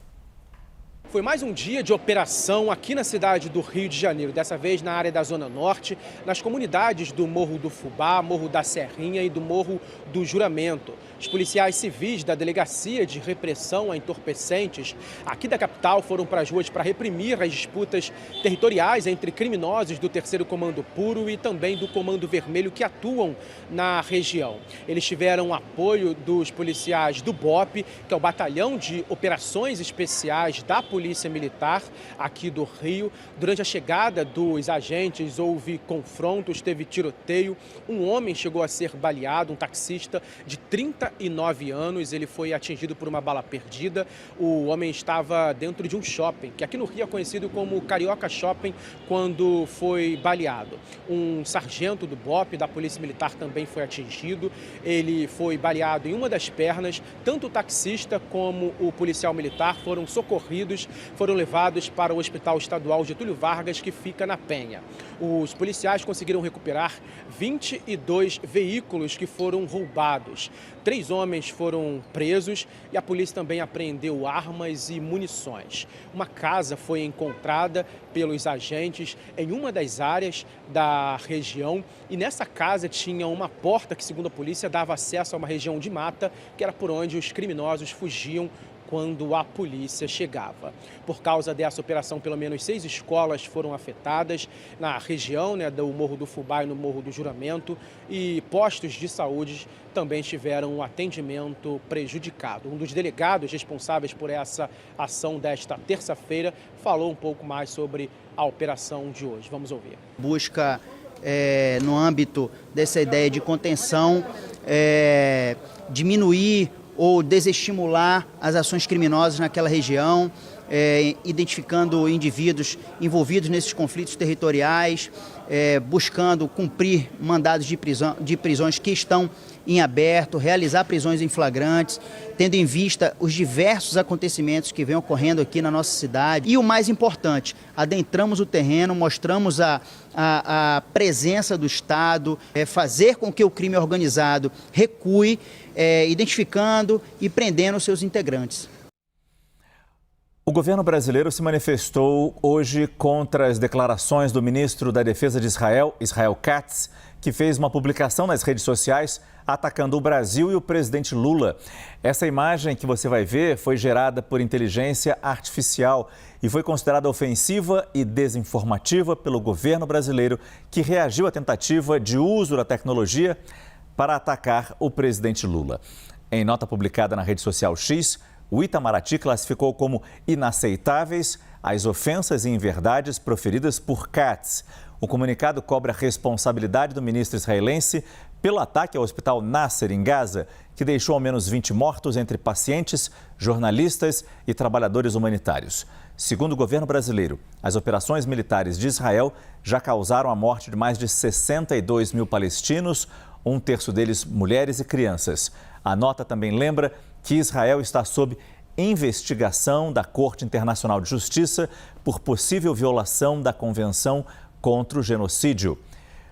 Foi mais um dia de operação aqui na cidade do Rio de Janeiro, dessa vez na área da Zona Norte, nas comunidades do Morro do Fubá, Morro da Serrinha e do Morro do Juramento. Os policiais civis da Delegacia de Repressão a Entorpecentes aqui da capital foram para as ruas para reprimir as disputas territoriais entre criminosos do 3º Comando Puro e também do Comando Vermelho que atuam na região. Eles tiveram apoio dos policiais do BOP, que é o Batalhão de Operações Especiais da Polícia Militar aqui do Rio. Durante a chegada dos agentes houve confrontos, teve tiroteio. Um homem chegou a ser baleado, um taxista de 39 anos, ele foi atingido por uma bala perdida. O homem estava dentro de um shopping, que aqui no Rio é conhecido como Carioca Shopping, quando foi baleado. Um sargento do BOP, da Polícia Militar, também foi atingido. Ele foi baleado em uma das pernas. Tanto o taxista como o policial militar foram socorridos, foram levados para o Hospital Estadual Getúlio Vargas, que fica na Penha. Os policiais conseguiram recuperar 22 veículos que foram roubados. 3 homens foram presos e a polícia também apreendeu armas e munições. Uma casa foi encontrada pelos agentes em uma das áreas da região e nessa casa tinha uma porta que, segundo a polícia, dava acesso a uma região de mata, que era por onde os criminosos fugiam quando a polícia chegava. Por causa dessa operação, pelo menos 6 escolas foram afetadas na região, do Morro do Fubá e no Morro do Juramento, e postos de saúde também tiveram um atendimento prejudicado. Um dos delegados responsáveis por essa ação desta terça-feira falou um pouco mais sobre a operação de hoje. Vamos ouvir. Busca, no âmbito dessa ideia de contenção, diminuir ou desestimular as ações criminosas naquela região, identificando indivíduos envolvidos nesses conflitos territoriais, buscando cumprir mandados de prisões que estão em aberto, realizar prisões em flagrantes, tendo em vista os diversos acontecimentos que vêm ocorrendo aqui na nossa cidade. E o mais importante, adentramos o terreno, mostramos a presença do Estado, fazer com que o crime organizado recue, identificando e prendendo seus integrantes. O governo brasileiro se manifestou hoje contra as declarações do ministro da Defesa de Israel, Israel Katz, que fez uma publicação nas redes sociais atacando o Brasil e o presidente Lula. Essa imagem que você vai ver foi gerada por inteligência artificial e foi considerada ofensiva e desinformativa pelo governo brasileiro, que reagiu à tentativa de uso da tecnologia para atacar o presidente Lula. Em nota publicada na rede social X, o Itamaraty classificou como inaceitáveis as ofensas e inverdades proferidas por Katz. O comunicado cobra a responsabilidade do ministro israelense pelo ataque ao Hospital Nasser, em Gaza, que deixou ao menos 20 mortos entre pacientes, jornalistas e trabalhadores humanitários. Segundo o governo brasileiro, as operações militares de Israel já causaram a morte de mais de 62 mil palestinos, 1/3 deles mulheres e crianças. A nota também lembra que Israel está sob investigação da Corte Internacional de Justiça por possível violação da Convenção contra o Genocídio.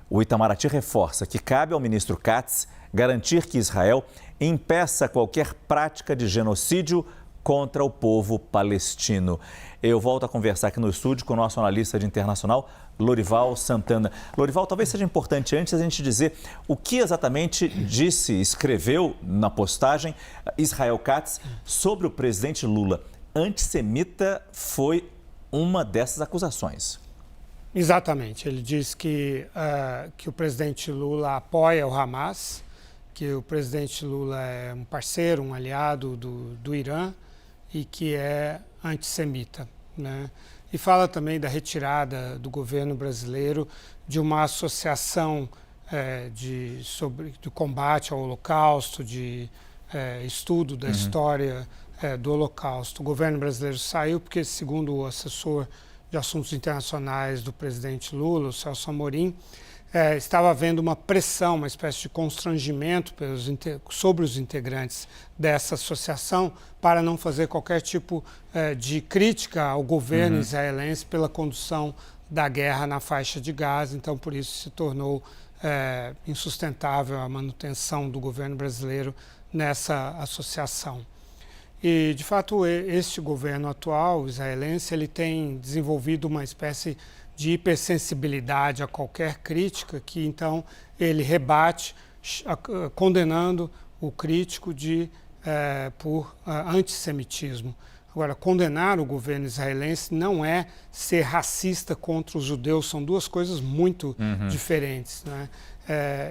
O Itamaraty reforça que cabe ao ministro Katz garantir que Israel impeça qualquer prática de genocídio contra o povo palestino. Eu volto a conversar aqui no estúdio com o nosso analista de internacional, Lorival Santana. Lorival, talvez seja importante antes a gente dizer o que exatamente escreveu na postagem Israel Katz sobre o presidente Lula. Antissemita foi uma dessas acusações. Exatamente. Ele diz que o presidente Lula apoia o Hamas, que o presidente Lula é um parceiro, um aliado do Irã e que é antissemita, né? E fala também da retirada do governo brasileiro de uma associação de combate ao Holocausto, de estudo da história do Holocausto. O governo brasileiro saiu porque, segundo o assessor de assuntos internacionais do presidente Lula, o Celso Amorim, estava havendo uma pressão, uma espécie de constrangimento sobre os integrantes dessa associação para não fazer qualquer tipo de crítica ao governo israelense pela condução da guerra na faixa de Gaza. Então, por isso, se tornou insustentável a manutenção do governo brasileiro nessa associação. E, de fato, este governo atual israelense ele tem desenvolvido uma espécie de hipersensibilidade a qualquer crítica, que então ele rebate condenando o crítico por antissemitismo. Agora, condenar o governo israelense não é ser racista contra os judeus, são duas coisas muito diferentes, né?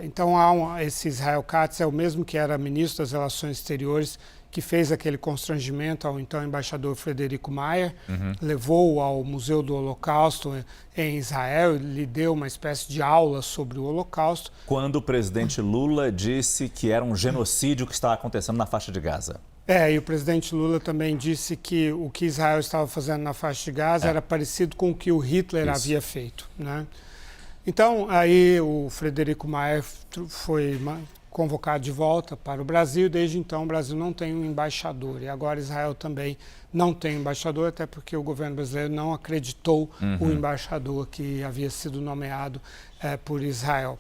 Então, esse Israel Katz é o mesmo que era ministro das Relações Exteriores, que fez aquele constrangimento ao então embaixador Frederico Mayer, levou-o ao Museu do Holocausto em Israel, lhe deu uma espécie de aula sobre o Holocausto. Quando o presidente Lula disse que era um genocídio que estava acontecendo na faixa de Gaza. E o presidente Lula também disse que o que Israel estava fazendo na faixa de Gaza era parecido com o que o Hitler havia feito, né? Então, aí o Frederico Mayer foi convocado de volta para o Brasil. Desde então, o Brasil não tem um embaixador. E agora Israel também não tem embaixador, até porque o governo brasileiro não acreditou o embaixador que havia sido nomeado por Israel.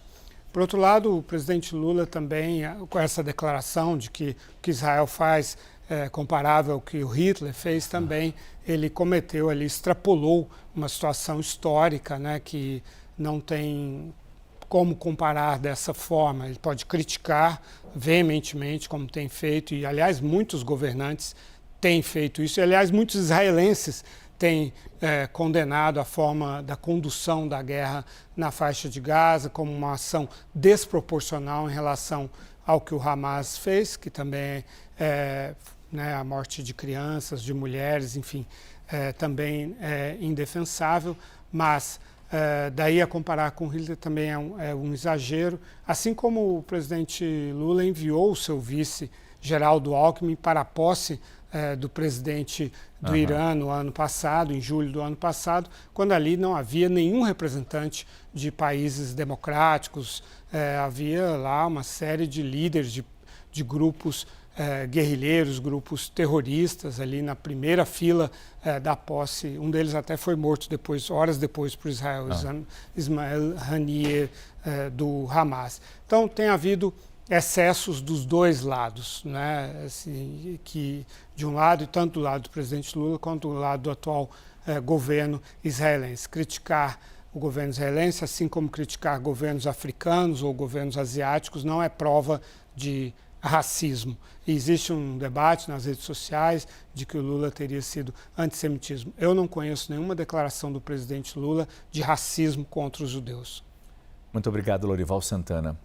Por outro lado, o presidente Lula também, com essa declaração de que o que Israel faz é comparável ao que o Hitler fez também, ele cometeu ali, extrapolou uma situação histórica, né, que não tem como comparar dessa forma. Ele pode criticar veementemente, como tem feito, e, aliás, muitos governantes têm feito isso, e, aliás, muitos israelenses têm condenado a forma da condução da guerra na faixa de Gaza como uma ação desproporcional em relação ao que o Hamas fez, que também é a morte de crianças, de mulheres, enfim, também é indefensável, mas daí a comparar com Hitler também é um exagero, assim como o presidente Lula enviou o seu vice, Geraldo Alckmin, para a posse do presidente do Irã no ano passado, em julho do ano passado, quando ali não havia nenhum representante de países democráticos, havia lá uma série de líderes de grupos guerrilheiros, grupos terroristas ali na primeira fila da posse. Um deles até foi morto horas depois por Israel, Ismael Haniyeh, do Hamas. Então tem havido excessos dos dois lados, né? Assim, que de um lado, e tanto do lado do presidente Lula quanto do lado do atual governo israelense. Criticar o governo israelense, assim como criticar governos africanos ou governos asiáticos, não é prova de racismo. E existe um debate nas redes sociais de que o Lula teria sido antissemitismo. Eu não conheço nenhuma declaração do presidente Lula de racismo contra os judeus. Muito obrigado, Lorival Santana.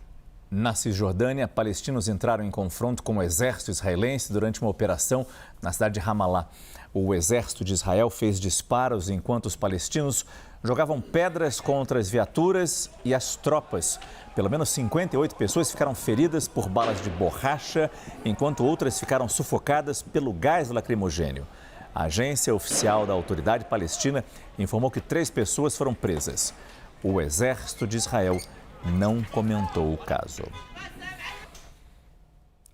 Na Cisjordânia, palestinos entraram em confronto com o exército israelense durante uma operação na cidade de Ramallah. O exército de Israel fez disparos enquanto os palestinos jogavam pedras contra as viaturas e as tropas. Pelo menos 58 pessoas ficaram feridas por balas de borracha, enquanto outras ficaram sufocadas pelo gás lacrimogênio. A agência oficial da Autoridade Palestina informou que 3 pessoas foram presas. O exército de Israel não comentou o caso.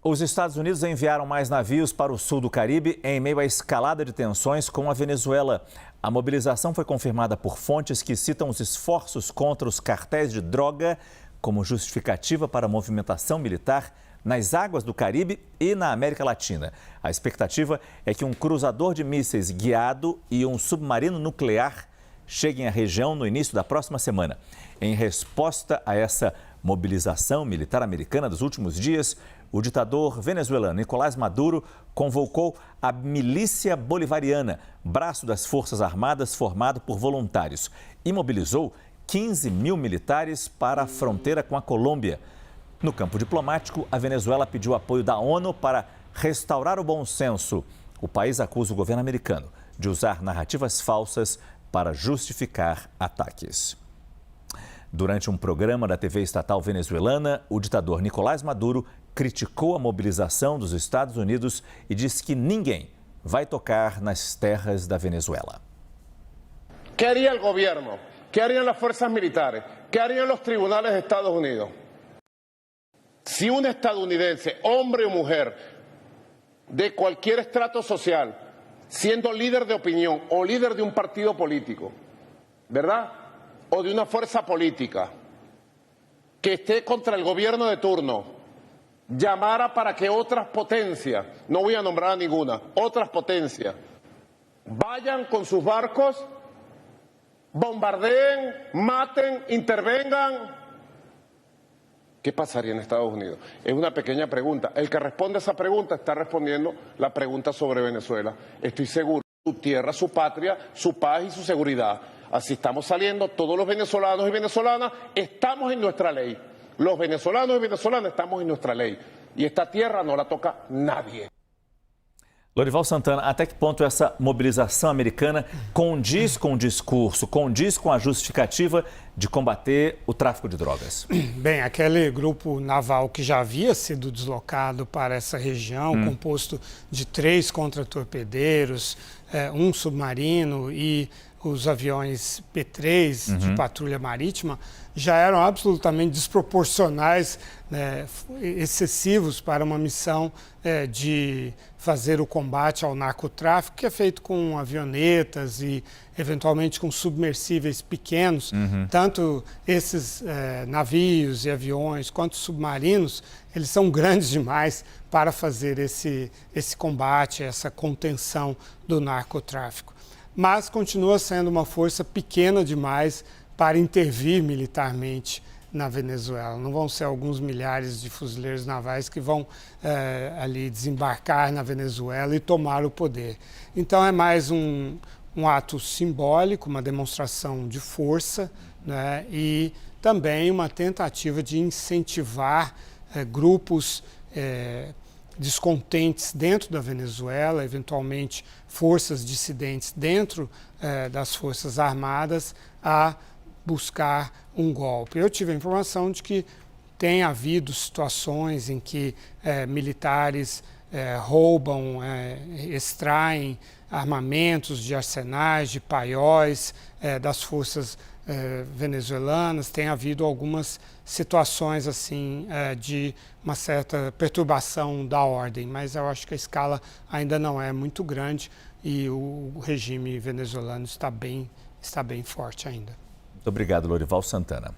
Os Estados Unidos enviaram mais navios para o sul do Caribe em meio à escalada de tensões com a Venezuela. A mobilização foi confirmada por fontes que citam os esforços contra os cartéis de droga como justificativa para a movimentação militar nas águas do Caribe e na América Latina. A expectativa é que um cruzador de mísseis guiado e um submarino nuclear cheguem à região no início da próxima semana. Em resposta a essa mobilização militar americana dos últimos dias, o ditador venezuelano Nicolás Maduro convocou a Milícia Bolivariana, braço das Forças Armadas formado por voluntários, e mobilizou 15 mil militares para a fronteira com a Colômbia. No campo diplomático, a Venezuela pediu apoio da ONU para restaurar o bom senso. O país acusa o governo americano de usar narrativas falsas para justificar ataques. Durante um programa da TV estatal venezuelana, o ditador Nicolás Maduro criticou a mobilização dos Estados Unidos e disse que ninguém vai tocar nas terras da Venezuela. ¿Qué haría el gobierno? ¿Qué harían las fuerzas militares? ¿Qué harían los tribunales de Estados Unidos? Si un estadounidense, hombre o mujer, de cualquier estrato social, siendo líder de opinión o líder de un partido político, ¿verdad? O de una fuerza política, que esté contra el gobierno de turno, llamara para que otras potencias, no voy a nombrar a ninguna, otras potencias, vayan con sus barcos, bombardeen, maten, intervengan, ¿qué pasaría en Estados Unidos? Es una pequeña pregunta. El que responde a esa pregunta está respondiendo la pregunta sobre Venezuela. Estoy seguro, su tierra, su patria, su paz y su seguridad. Así estamos saliendo, todos los venezolanos y venezolanas estamos en nuestra ley. Los venezolanos y venezolanas estamos en nuestra lei. E esta tierra não la toca nadie. Lorival Santana, até que ponto essa mobilização americana condiz com o discurso, condiz com a justificativa de combater o tráfico de drogas? Bem, aquele grupo naval que já havia sido deslocado para essa região, composto de 3 contratorpedeiros, um submarino e os aviões P-3 de patrulha marítima, já eram absolutamente desproporcionais, né, excessivos para uma missão de fazer o combate ao narcotráfico, que é feito com avionetas e, eventualmente, com submersíveis pequenos. Tanto esses navios e aviões quanto submarinos, eles são grandes demais para fazer esse combate, essa contenção do narcotráfico. Mas continua sendo uma força pequena demais para intervir militarmente na Venezuela. Não vão ser alguns milhares de fuzileiros navais que vão ali desembarcar na Venezuela e tomar o poder. Então é mais um ato simbólico, uma demonstração de força, né, e também uma tentativa de incentivar grupos descontentes dentro da Venezuela, eventualmente forças dissidentes dentro das Forças Armadas, a buscar um golpe. Eu tive a informação de que tem havido situações em que militares roubam, extraem armamentos de arsenais, de paióis das forças venezuelanas. Tem havido algumas situações assim de uma certa perturbação da ordem, mas eu acho que a escala ainda não é muito grande e o regime venezuelano está bem forte ainda. Muito obrigado, Lorival Santana.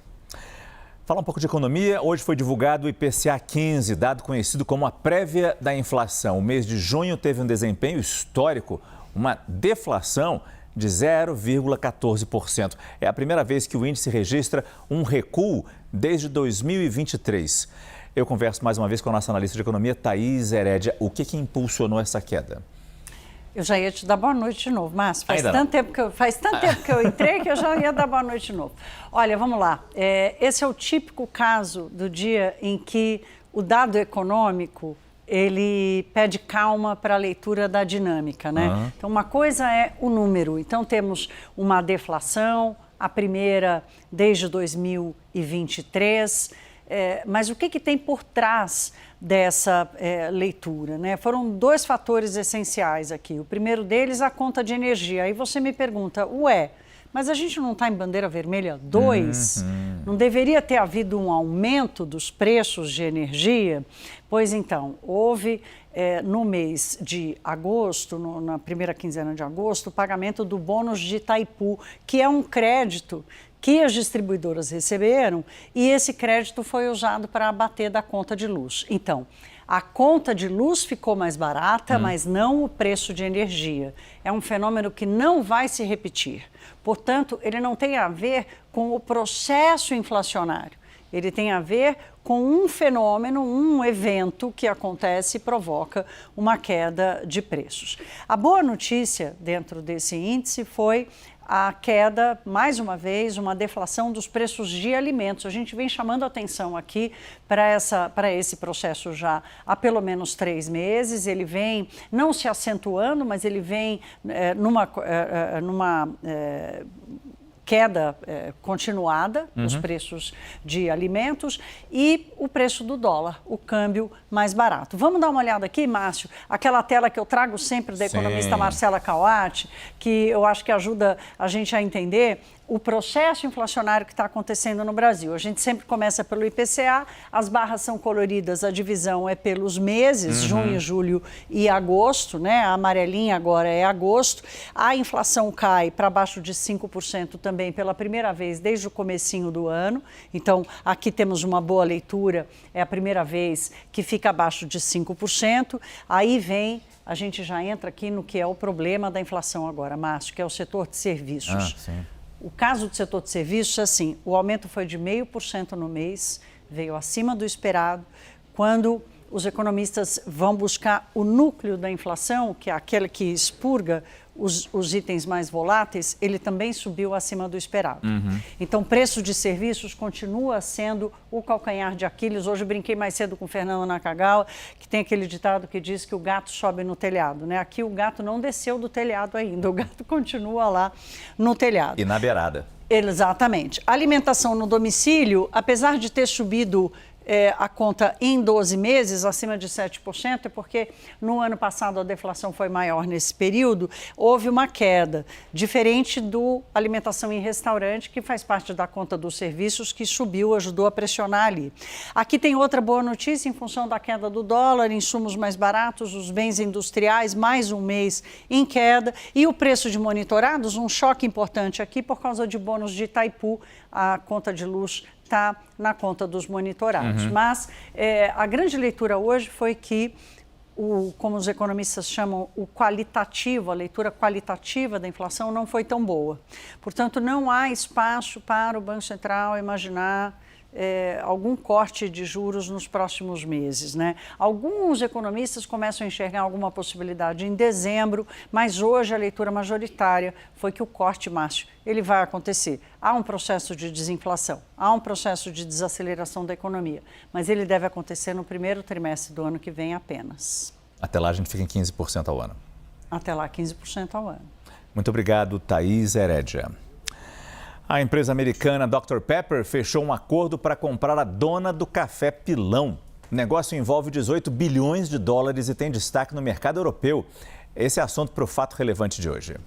Falar um pouco de economia. Hoje foi divulgado o IPCA 15, dado conhecido como a prévia da inflação. O mês de junho teve um desempenho histórico, uma deflação de 0,14%. É a primeira vez que o índice registra um recuo desde 2023. Eu converso mais uma vez com a nossa analista de economia, Thaís Herédia. O que impulsionou essa queda? Eu já ia te dar boa noite de novo, Márcio. Faz tanto tempo que eu entrei que eu já ia dar boa noite de novo. Olha, vamos lá. Esse é o típico caso do dia em que o dado econômico ele pede calma para a leitura da dinâmica, né? Então, uma coisa é o número. Então, temos uma deflação, a primeira desde 2023. Mas o que tem por trás dessa leitura, né? Foram 2 fatores essenciais aqui. O primeiro deles, a conta de energia. Aí você me pergunta, mas a gente não está em bandeira vermelha 2? Não deveria ter havido um aumento dos preços de energia? Pois então, houve no mês de agosto, na primeira quinzena de agosto, o pagamento do bônus de Itaipu, que é um crédito que as distribuidoras receberam e esse crédito foi usado para abater da conta de luz. Então, a conta de luz ficou mais barata, mas não o preço de energia. É um fenômeno que não vai se repetir. Portanto, ele não tem a ver com o processo inflacionário. Ele tem a ver com um fenômeno, um evento que acontece e provoca uma queda de preços. A boa notícia dentro desse índice foi a queda, mais uma vez, uma deflação dos preços de alimentos. A gente vem chamando a atenção aqui para esse processo já há pelo menos 3 meses. Ele vem não se acentuando, mas ele vem numa queda continuada nos preços de alimentos e o preço do dólar, o câmbio mais barato. Vamos dar uma olhada aqui, Márcio, aquela tela que eu trago sempre da economista Marcela Cauati, que eu acho que ajuda a gente a entender o processo inflacionário que está acontecendo no Brasil. A gente sempre começa pelo IPCA, as barras são coloridas, a divisão é pelos meses, junho, julho e agosto, né? A amarelinha agora é agosto. A inflação cai para baixo de 5% também pela primeira vez desde o comecinho do ano. Então, aqui temos uma boa leitura, é a primeira vez que fica abaixo de 5%. Aí vem... A gente já entra aqui no que é o problema da inflação agora, Márcio, que é o setor de serviços. O caso do setor de serviços, assim, o aumento foi de 0,5% no mês, veio acima do esperado. Quando os economistas vão buscar o núcleo da inflação, que é aquele que expurga os itens mais voláteis, ele também subiu acima do esperado. Então, preço de serviços continua sendo o calcanhar de Aquiles. Hoje brinquei mais cedo com o Fernando Nakagawa, que tem aquele ditado que diz que o gato sobe no telhado, né? Aqui o gato não desceu do telhado ainda, o gato continua lá no telhado. E na beirada. Exatamente. A alimentação no domicílio, apesar de ter subido a conta em 12 meses, acima de 7%, é porque no ano passado a deflação foi maior nesse período, houve uma queda, diferente do alimentação em restaurante, que faz parte da conta dos serviços, que subiu, ajudou a pressionar ali. Aqui tem outra boa notícia, em função da queda do dólar, insumos mais baratos, os bens industriais, mais um mês em queda, e o preço de monitorados, um choque importante aqui por causa de bônus de Itaipu, a conta de luz está na conta dos monitorados. Mas a grande leitura hoje foi que, como os economistas chamam, o qualitativo, a leitura qualitativa da inflação não foi tão boa. Portanto, não há espaço para o Banco Central imaginar algum corte de juros nos próximos meses, né? Alguns economistas começam a enxergar alguma possibilidade em dezembro, mas hoje a leitura majoritária foi que o corte, Márcio, ele vai acontecer. Há um processo de desinflação, há um processo de desaceleração da economia, mas ele deve acontecer no primeiro trimestre do ano que vem apenas. Até lá a gente fica em 15% ao ano. Até lá, 15% ao ano. Muito obrigado, Thaís Herédia. A empresa americana Dr. Pepper fechou um acordo para comprar a dona do café Pilão. O negócio envolve 18 bilhões de dólares e tem destaque no mercado europeu. Esse é assunto para o Fato Relevante de hoje.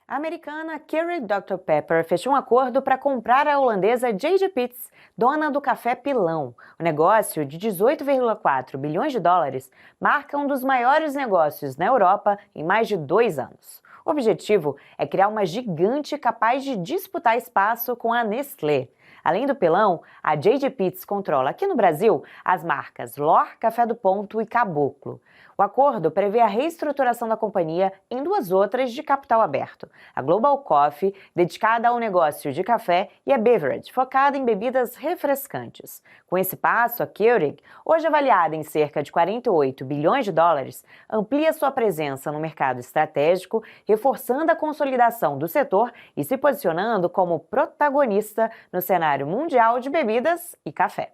A americana Keurig Dr. Pepper fechou um acordo para comprar a holandesa J.J. Peet's, dona do café Pilão. O negócio, de 18,4 bilhões de dólares, marca um dos maiores negócios na Europa em mais de 2 anos. O objetivo é criar uma gigante capaz de disputar espaço com a Nestlé. Além do Pilão, a J.J. Peet's controla aqui no Brasil as marcas L'Or, Café do Ponto e Caboclo. O acordo prevê a reestruturação da companhia em 2 outras de capital aberto. A Global Coffee, dedicada ao negócio de café, e a Beverage, focada em bebidas refrescantes. Com esse passo, a Keurig, hoje avaliada em cerca de 48 bilhões de dólares, amplia sua presença no mercado estratégico, reforçando a consolidação do setor e se posicionando como protagonista no cenário mundial de bebidas e café.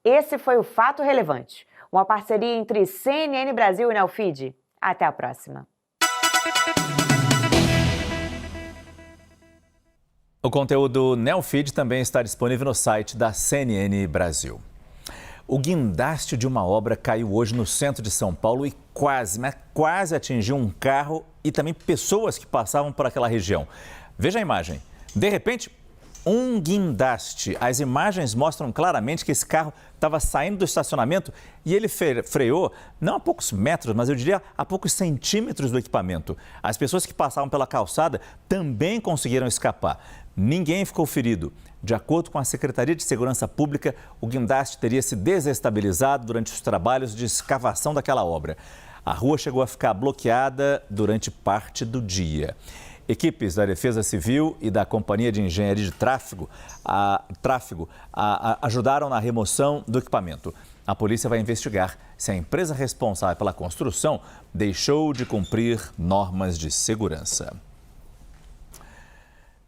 Esse foi o Fato Relevante, uma parceria entre CNN Brasil e Neofeed. Até a próxima. O conteúdo Neofeed também está disponível no site da CNN Brasil. O guindaste de uma obra caiu hoje no centro de São Paulo e quase atingiu um carro e também pessoas que passavam por aquela região. Veja a imagem. De repente, um guindaste. As imagens mostram claramente que esse carro estava saindo do estacionamento e ele freou, não a poucos metros, mas eu diria a poucos centímetros do equipamento. As pessoas que passavam pela calçada também conseguiram escapar. Ninguém ficou ferido. De acordo com a Secretaria de Segurança Pública, o guindaste teria se desestabilizado durante os trabalhos de escavação daquela obra. A rua chegou a ficar bloqueada durante parte do dia. Equipes da Defesa Civil e da Companhia de Engenharia de Tráfego ajudaram na remoção do equipamento. A polícia vai investigar se a empresa responsável pela construção deixou de cumprir normas de segurança.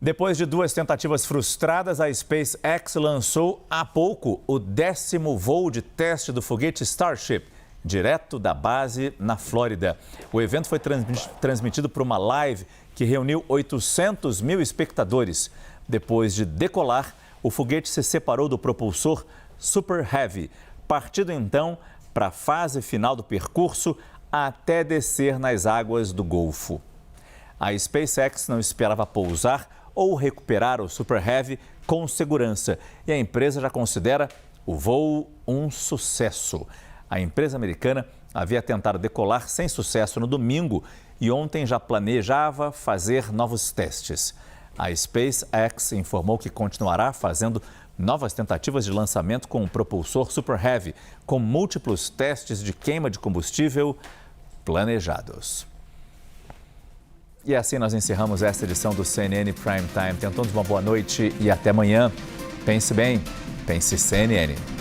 Depois de 2 tentativas frustradas, a SpaceX lançou há pouco o 10º voo de teste do foguete Starship, direto da base na Flórida. O evento foi transmitido por uma live que reuniu 800 mil espectadores. Depois de decolar, o foguete se separou do propulsor Super Heavy, partindo então para a fase final do percurso até descer nas águas do Golfo. A SpaceX não esperava pousar ou recuperar o Super Heavy com segurança e a empresa já considera o voo um sucesso. A empresa americana havia tentado decolar sem sucesso no domingo e ontem já planejava fazer novos testes. A SpaceX informou que continuará fazendo novas tentativas de lançamento com o propulsor Super Heavy, com múltiplos testes de queima de combustível planejados. E assim nós encerramos esta edição do CNN Prime Time. Tenham todos uma boa noite e até amanhã. Pense bem, pense CNN.